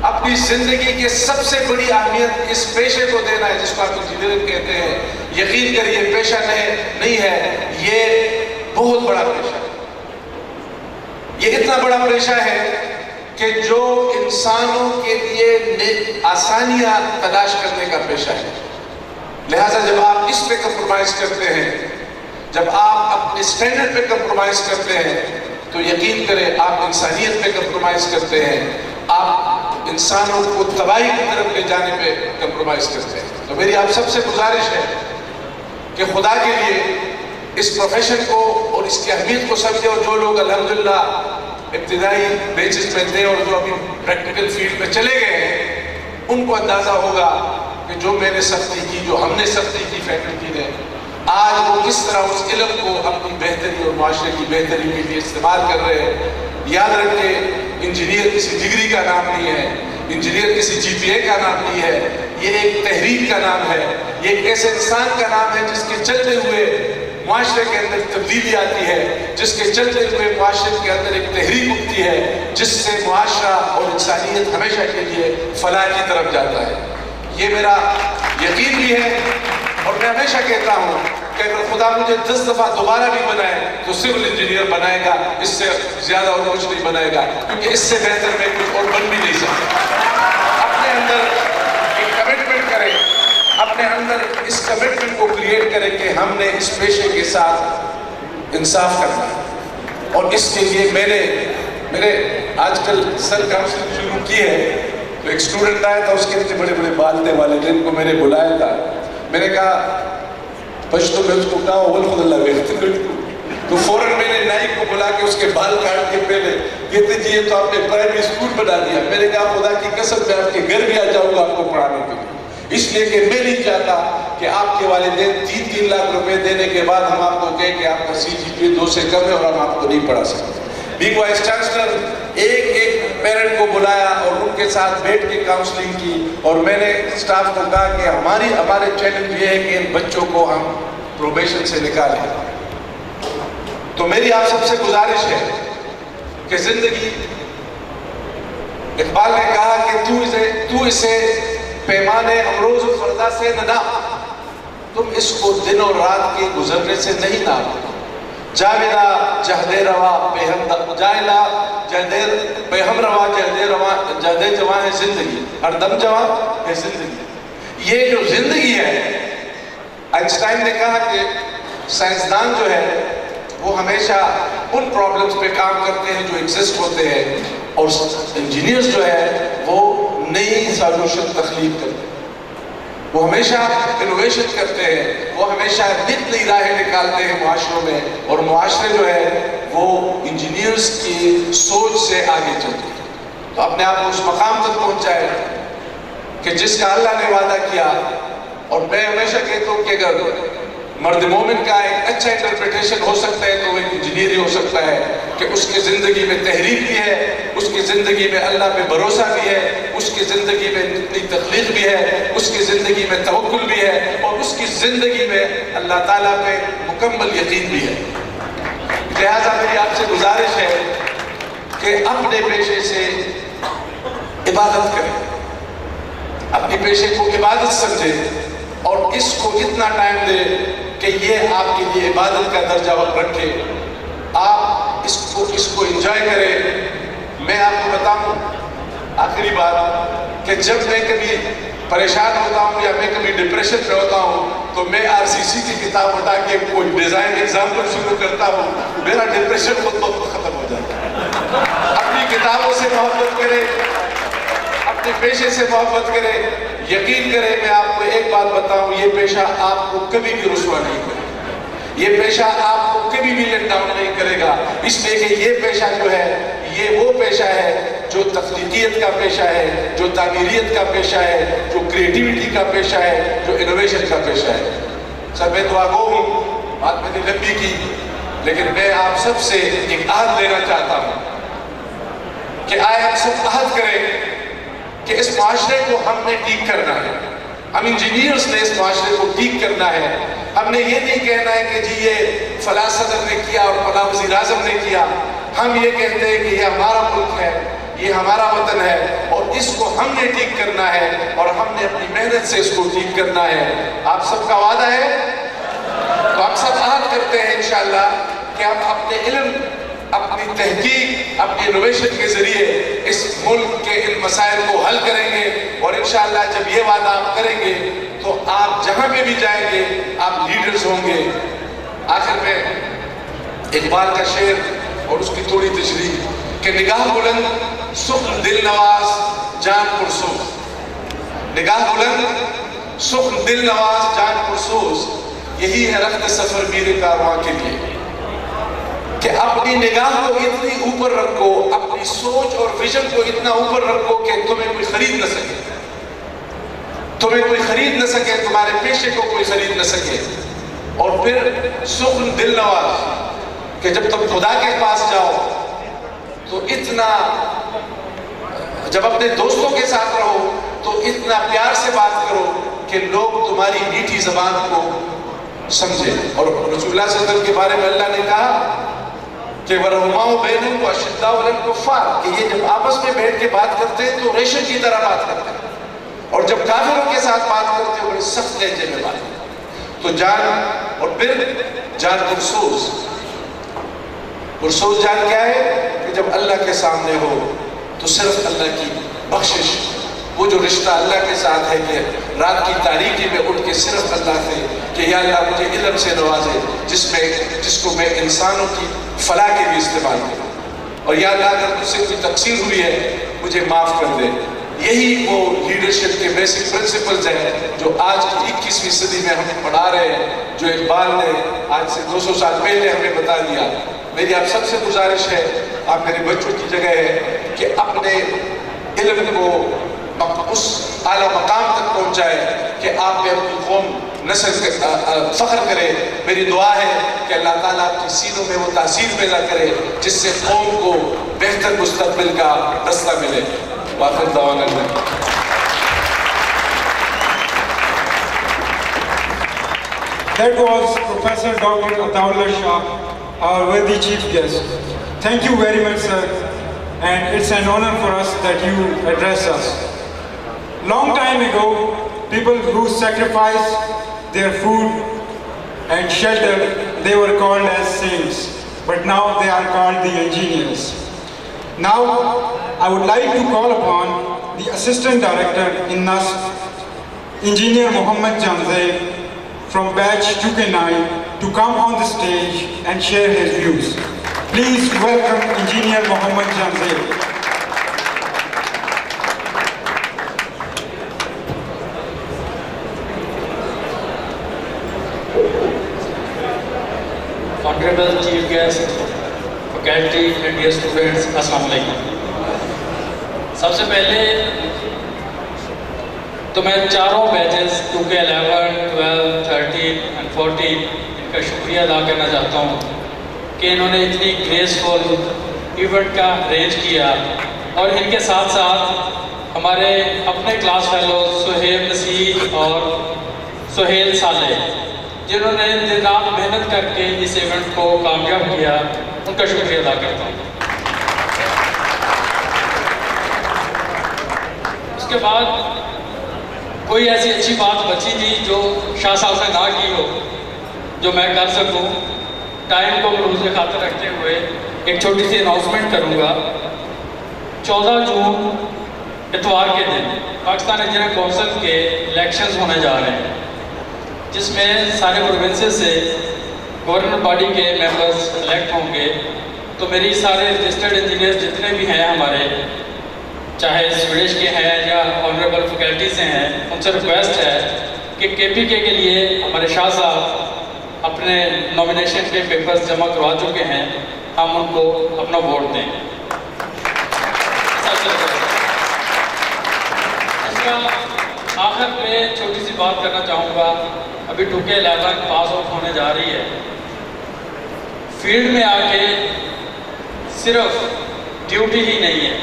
अपनी जिंदगी के सबसे बड़ी अहमियत इस पेशे को देना है जिसको आप इंजीनियरिंग कहते हैं। यकीन करिए पेशा नहीं है, ये बहुत बड़ा पेशा है। ये इतना बड़ा पेशा है कि जो इंसानों के लिए आसानियां तलाश करने का पेशा है। लिहाजा जब आप इस पे कंप्रोमाइज करते हैं, जब आप अपने स्टैंडर्ड पे कंप्रोमाइज करते हैं, तो यकीन करें आप इंसानियत पे कंप्रोमाइज करते हैं, आप इंसानों को तबाही की तरफ ले जाने पे कंप्रोमाइज करते हैं। तो मेरी आप सबसे गुजारिश है कि खुदा के लिए इस प्रोफेशन को और इसकी अहमियत को समझे, और जो लोग अल्हम्दुलिल्लाह इब्तिदाई बेसिस पे थे और जो अभी प्रैक्टिकल फील्ड में चले गए हैं उनको अंदाज़ा होगा कि जो मैंने सख्ती की, जो हमने सख्ती की फैकल्टी ने, आज वो किस तरह उस इल्म को अपनी बेहतरी और माशरे की बेहतरी के लिए इस्तेमाल कर रहे हैं। याद रखें, इंजीनियर किसी डिग्री का नाम नहीं है, इंजीनियर किसी GPA का नाम नहीं है, ये एक तहरीक का नाम है, ये एक ऐसे इंसान का नाम है जिसके चलते हुए माशरे के अंदर तब्दीली आती है, जिसके चलते हुए माशरे के अंदर एक तहरीक उठती है, जिससे मुआशरा और इंसानियत हमेशा के लिए फलाह की तरफ जाता है। ये मेरा यकीन भी है और मैं हमेशा कहता हूँ कि अगर खुदा मुझे 10 दफा दोबारा भी बनाए तो सिविल इंजीनियर बनाएगा, इससे ज्यादा और कुछ नहीं बनाएगा, क्योंकि इससे बेहतर मैं कुछ और बन भी नहीं सकता। अपने अंदर एक कमिटमेंट करें, अपने अंदर इस कमिटमेंट को क्रिएट करें कि हमने इस पेशे के साथ इंसाफ करना है। और इसके लिए मैंने आजकल सर काउंसलिंग शुरू की है, तो एक स्टूडेंट आया था, उसके इतने बड़े बड़े बाल थे, वाले दिन को मैंने बुलाया था, मैंने कहा पश्तो में उसको कहा वल खुदा तो फौरन मैंने नाई को बुला के उसके बाल काट के पहले कहते जी ये तो आपने प्राइमरी स्कूल बना दिया। मैंने कहा खुदा की कसम मैं आपके घर भी आ जाऊंगा आपको पढ़ाने के लिए, इसलिए कि मैं नहीं चाहता कि आपके वालिदैन 3-3 लाख रुपए देने के बाद हम आपको कहें कि आपका CGPA 2 से कम है और हम आपको नहीं पढ़ा सकते। बीइंग वाइस चांसलर एक पेरेंट को बुलाया और उनके साथ बैठ के काउंसलिंग की, और मैंने स्टाफ को कहा कि हमारे चैलेंज ये है कि इन बच्चों को हम प्रोबेशन से निकालें। तो मेरी आप सबसे गुजारिश है कि जिंदगी, इकबाल ने कहा कि तू इसे पैमाने अमरोज फरदा से न नाप, तुम इसको दिन और रात के गुजरने से नहीं नाप। जाविदा जहदे रवा बेहम जाइला जहदे बेहम रवा जहदे जवा है जिंदगी, हरदम जवा है जिंदगी। ये जो जिंदगी है, आइंस्टाइन ने कहा कि साइंसदान जो है वो हमेशा उन प्रॉब्लम्स पे काम करते हैं जो एग्जिस्ट होते हैं, और इंजीनियर्स जो है वो नई सॉल्यूशन तख्लीक करते हैं, वो हमेशा इनोवेशन करते हैं, वो हमेशा नित नई राहें निकालते हैं मुआशरों में, और मुआशरे जो है वो इंजीनियर्स की सोच से आगे चलते हैं। तो अपने आप को उस मकाम तक पहुंचाए कि जिसका अल्लाह ने वादा किया। और मैं हमेशा कहता हूँ कि अगर मर्द मोमिन का एक अच्छा इंटरप्रिटेशन हो सकता है तो वो एक इंजीनियर ही हो सकता है कि उसकी ज़िंदगी में तहरीक भी है, उसकी ज़िंदगी में अल्लाह पे भरोसा भी है, उसकी ज़िंदगी में नई तख्लीक भी है, उसकी ज़िंदगी में तवक्कुल भी है, और उसकी ज़िंदगी में अल्लाह ताला पे मुकम्मल यकीन भी है। लिहाजा मेरी आपसे गुजारिश है कि अपने पेशे से इबादत करें, अपने पेशे को इबादत समझें, और इसको इतना टाइम दे कि ये आपके लिए इबादत का दर्जा रखे, आप इसको एंजॉय करें। मैं आपको बताऊं आखिरी बात कि जब मैं कभी परेशान होता हूं या मैं कभी डिप्रेशन में होता हूं तो मैं RCC की किताब उठा के कोई डिजाइन एग्जाम्पल शुरू करता हूं, मेरा डिप्रेशन खुद ब खुद खत्म हो जाता है। अपनी किताबों से मोहब्बत करें, अपने पेशे से मोहब्बत करें। यकीन करें, मैं आपको एक बात बताऊं, ये पेशा आपको कभी भी रुस्वा नहीं करेगा, ये पेशा आपको कभी भी लेट डाउन नहीं करेगा, इसलिए कि ये पेशा जो है ये वो पेशा है जो तख्लीकियत का पेशा है, जो तामीरियत का पेशा है, जो क्रिएटिविटी का पेशा है, जो इनोवेशन का पेशा है। सर मैं दुआ गो हूँ, बात मैंने लंबी की, लेकिन मैं आप सबसे एक आहद लेना चाहता हूँ कि आए हम सब आहद करें कि इस माशरे को हमने ठीक करना है, हम इंजीनियर्स ने इस माशरे को ठीक करना है। हमने ये नहीं कहना है कि जी ये फला सदर ने किया और फला वज़ीर आज़म ने किया, हम ये कहते हैं कि ये हमारा मुल्क है, ये हमारा वतन है, और इसको हमने ठीक करना है, और हमने अपनी मेहनत से इसको ठीक करना है। आप सबका वादा है? तो हम सब आहद करते हैं इंशाअल्लाह कि हम अपने इल्म, अपनी तहकीक, अपनी इनोवेशन के जरिए इस मुल्क के इन मसाइल को हल करेंगे, और इंशाअल्लाह जब ये वादा आप करेंगे तो आप जहां पे भी जाएंगे आप लीडर्स होंगे। आखिर में इकबाल का शेर और उसकी थोड़ी तशरीह कि निगाह बुलंद सुख्न दिल नवाज जान पुरसूस, निगाह बुलंद सुख्न दिल नवाज जान पुरसूस, यही है रफ्त सफर मीरे कारवां के लिए कि अपनी निगाह को इतनी ऊपर रखो, अपनी सोच और विजन को इतना ऊपर रखो कि तुम्हें कोई खरीद न सके, तुम्हें कोई खरीद न सके, तुम्हारे पेशे को कोई खरीद न सके। और फिर सुख्न दिल नवाज कि जब तुम खुदा के पास जाओ तो इतना, जब अपने दोस्तों के साथ रहो तो इतना प्यार से बात करो कि लोग तुम्हारी मीठी जबान को समझे। और रसूलुल्लाह सल्लल्लाहु अलैहि वसल्लम के बारे में अल्लाह ने कहा कि वरहुमाओ बैनुम व अशिद्दाउ अलल कुफ्फार, कि ये जब आपस में बैठ के बात करते हैं तो रेशम की तरह बात करते हैं, और जब काफिरों के साथ बात करते हैं बड़े सख्त लहजे में बात करते हैं। तो जान और फिर जान पुरसोज जान क्या है कि जब अल्लाह के सामने हो तो सिर्फ अल्लाह की बख्शिश, वो जो रिश्ता अल्लाह के साथ है कि रात की तारीकी में उठ के सिर्फ अल्लाह से कि या अल्लाह मुझे इल्म से नवाजे जिसको मैं इंसानों की फलाह के भी इस्तेमाल करूँ, और या अल्लाह अगर मुझसे कोई तकसीर हुई है मुझे माफ़ कर दे। यही वो लीडरशिप के बेसिक प्रिंसिपल्स हैं जो आज की 21वीं सदी में हम पढ़ा रहे हैं, जो इकबाल ने आज से 200 साल पहले हमें बता दिया। मेरी आप सबसे गुजारिश है, आप मेरे बच्चों की जगह है कि अपने इल्म को उस आला मकाम तक पहुँचाए कि आप में अपनी कौम नस्ल फ़ख्र करे। मेरी दुआ है कि अल्लाह ताला आपकी सीनों में वो तासीर पैदा करे जिससे कौम को बेहतर मुस्तक़बिल का रास्ता मिले। वाक़िअत दवाना That was Professor Dr. Ataullah Shah, our worthy chief guest. Thank you very much, sir, and it's an honor for us that you address us. Long time ago, people who sacrificed their food and shelter, they were called as saints, but now they are called the engineers. Now, I would like to call upon the Assistant Director in NAS, Engineer Mohammad Janzeh, from batch 2K9 to come on the stage and share his views. Please welcome Engineer Mohammad Janzeh. Honorable Chief Guest, faculty and dear students, Assalamu alaikum. सबसे पहले तो मैं चारों batches 2K11, 12, 13 and 14 इनका शुक्रिया अदा करना चाहता हूँ कि इन्होंने इतनी ग्रेसफुल इवेंट का अरेंज किया, और इनके साथ साथ हमारे अपने क्लास फेलो सुहेब नसीर और सुहेल साले जिन्होंने दिन रात मेहनत करके इस इवेंट को कामयाब किया, उनका शुक्रिया अदा करता हूँ। उसके बाद कोई ऐसी अच्छी बात बची थी जो शाह साहब से ना की हो, जो मैं कर सकूं। टाइम को मरूज़ खातिर रखते हुए एक छोटी सी अनाउंसमेंट करूंगा। 14 जून इतवार के दिन पाकिस्तान इंजीनियरिंग काउंसिल के इलेक्शंस होने जा रहे हैं, जिसमें सारे प्रोविंसेस से गवर्नमेंट बॉडी के मेंबर्स इलेक्ट होंगे। तो मेरी सारे रजिस्टर्ड इंजीनियर्स जितने भी हैं हमारे, चाहे स्वीडिश के हैं या ऑनरेबल फैकल्टी से हैं, उनसे रिक्वेस्ट है कि KPK के लिए हमारे शाह साहब अपने नॉमिनेशन के पेपर्स जमा करवा चुके हैं, हम उनको अपना वोट दें। इसका आखिर में छोटी सी बात करना चाहूँगा। अभी 2K11 पास आउट होने जा रही है। फील्ड में आके सिर्फ ड्यूटी ही नहीं है,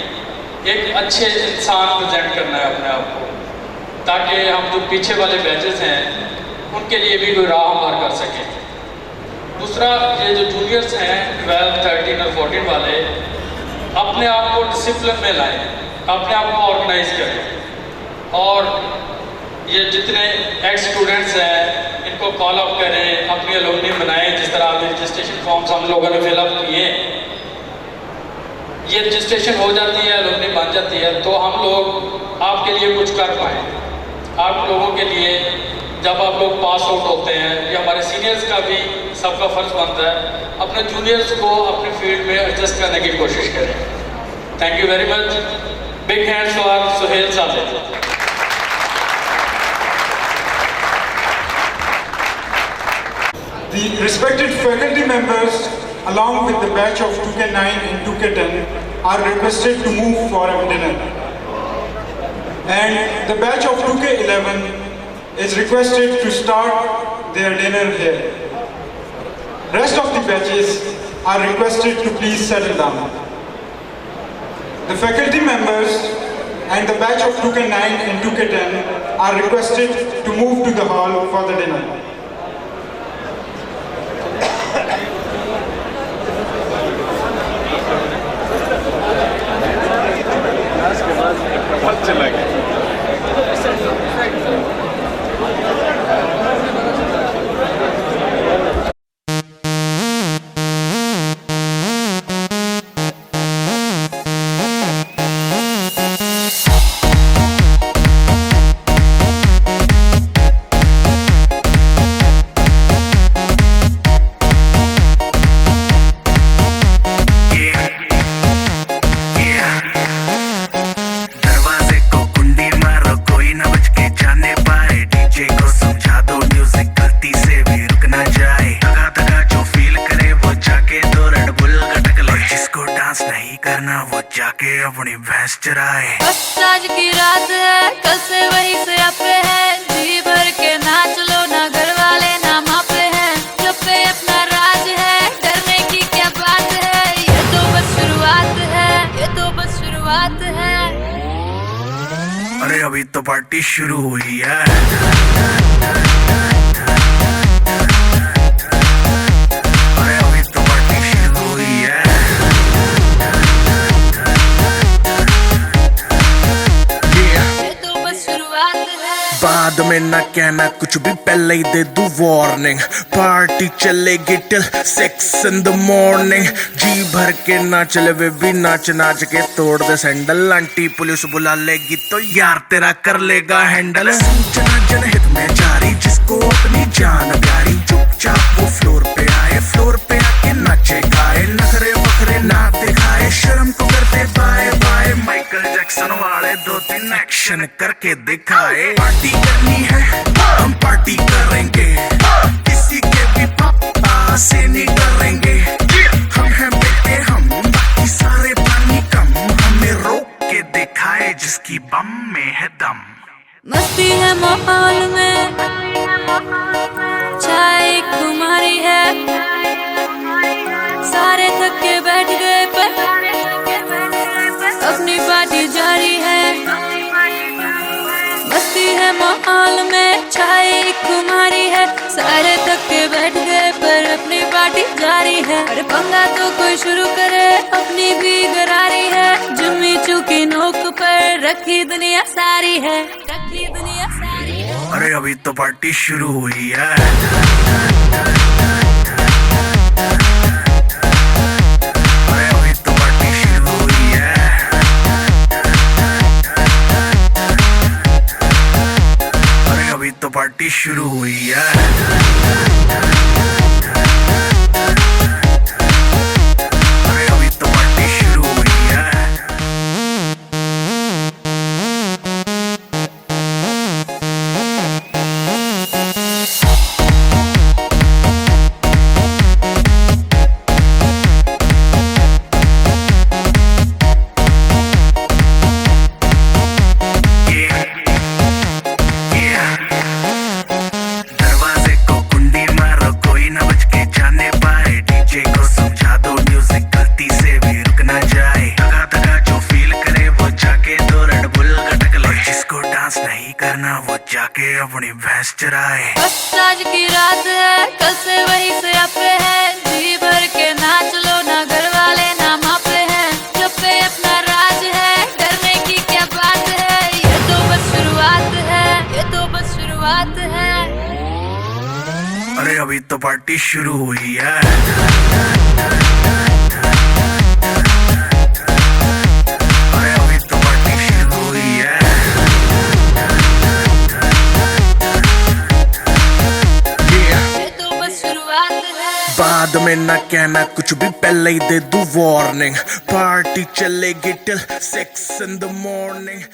एक अच्छे इंसान प्रेजेंट करना है अपने आप को, ताकि हम जो पीछे वाले बैचेस हैं उनके लिए भी कोई राह हमार कर सकें। दूसरा, ये जो जूनियर्स हैं 12, 13 और 14 वाले, अपने आप को डिसिप्लिन में लाएं, अपने आप को ऑर्गेनाइज करें, और ये जितने एक्स स्टूडेंट्स हैं इनको कॉल अप करें, अपनी एलुमनी बनाएं। जिस तरह अभी रजिस्ट्रेशन फॉर्म्स हम लोगों ने फिलअप किए, ये रजिस्ट्रेशन हो जाती है, एलुमनी बन जाती है, तो हम लोग आपके लिए कुछ कर पाएँ। आप लोगों के लिए जब आप लोग पास आउट होते हैं, ये हमारे सीनियर्स का भी सबका फ़र्ज़ बनता है, अपने जूनियर्स को अपने फील्ड में एडजस्ट करने की कोशिश करें। Thank you very much. Big hands for Suhail साहब। The respected faculty members, along with the batch of 2K9 and 2K10, are requested to move for a dinner. And the batch of 2K11 is requested to start their dinner here. Rest of the batches are requested to please settle down. The faculty members and the batch of 2K9 and 2K10 are requested to move to the hall for the dinner. चला गया। अपनी भैंस चराए। बस आज की रात है, कल से वही से अपे है, जी भर के नाच लो, ना घर वाले ना मापे हैं, जब पे अपना राज है, डरने की क्या बात है, ये तो बस शुरुआत है, ये तो बस शुरुआत है। अरे अभी तो पार्टी शुरू हुई है। अरे अभी तो पार्टी शुरू हुई है। ये तो बस शुरुआत है। बाद में ना कहना कुछ भी, पहले ही दे दूं वार्निंग। पार्टी चलेगी टिल 6 in the morning। जी भर के नाच ले वे भी, नाच नाच के तोड़ दे सैंडल। आंटी पुलिस बुला लेगी तो यार तेरा कर लेगा हैंडल। सूचना जनहित में जारी, जिसको अपनी जान प्यारी, चुपचाप वो फ्लोर पे आए, फ्लोर पे आके नाचे गाए, नखरे वखरे ना दिखाए, शर्म को करते बाय बाय। माइकल जैक्सन वाले 2-3 एक्शन करके दिखाए। पार्टी करनी है हम पार्टी करेंगे, किसी के भी पापा से नहीं डरेंगे। हम हैं बेटे हम, बाकी सारे पानी कम, हमें रोक के दिखाए जिसकी बम में है दम। मस्ती है माहौल में, चाय कुमारी है, सारे थक के बैठ गए पर अपनी पार्टी जारी है। मस्ती है माहौल में, चाय कुमारी है, सारे थक के बैठ गए पर अपनी पार्टी जारी है। अरे पंगा तो कोई शुरू करे, अपनी भी गरारी है, जुम्मी चूकी नोक पर रखी दुनिया सारी है, रखी दुनिया सारी है। अरे अभी तो पार्टी शुरू हुई है। अरे अभी तो पार्टी शुरू हुई है। अरे अभी तो पार्टी शुरू हुई है। अरे अभी तो पार्टी शुरू हुई है। दरवाजे को कुंडी मारो, कोई ना बच के जाने पाए, डीजे को समझा दो म्यूजिक गलती से भी रुक ना जाए। दगा दगा जो फील करे वो जाके दो रेड बुल गटक ले, जिसको डांस नहीं करना वो जाके अपनी भैंस चराए। बस आज की रात है, कल से वही से अपे है, जी भर के नाच लो, ना घर वाले ना मापे हैं, जब पे अपना राज है, डरने की क्या बात है, ये तो बस शुरुआत है, ये तो बस शुरुआत है। अरे अभी तो पार्टी शुरू हुई है। अरे अभी तो पार्टी शुरू हुई है। ये तो बस शुरुआत है। बाद में ना कहना कुछ भी, पहले ही दे दूं वार्निंग। पार्टी चलेगी टिल 6 in the morning।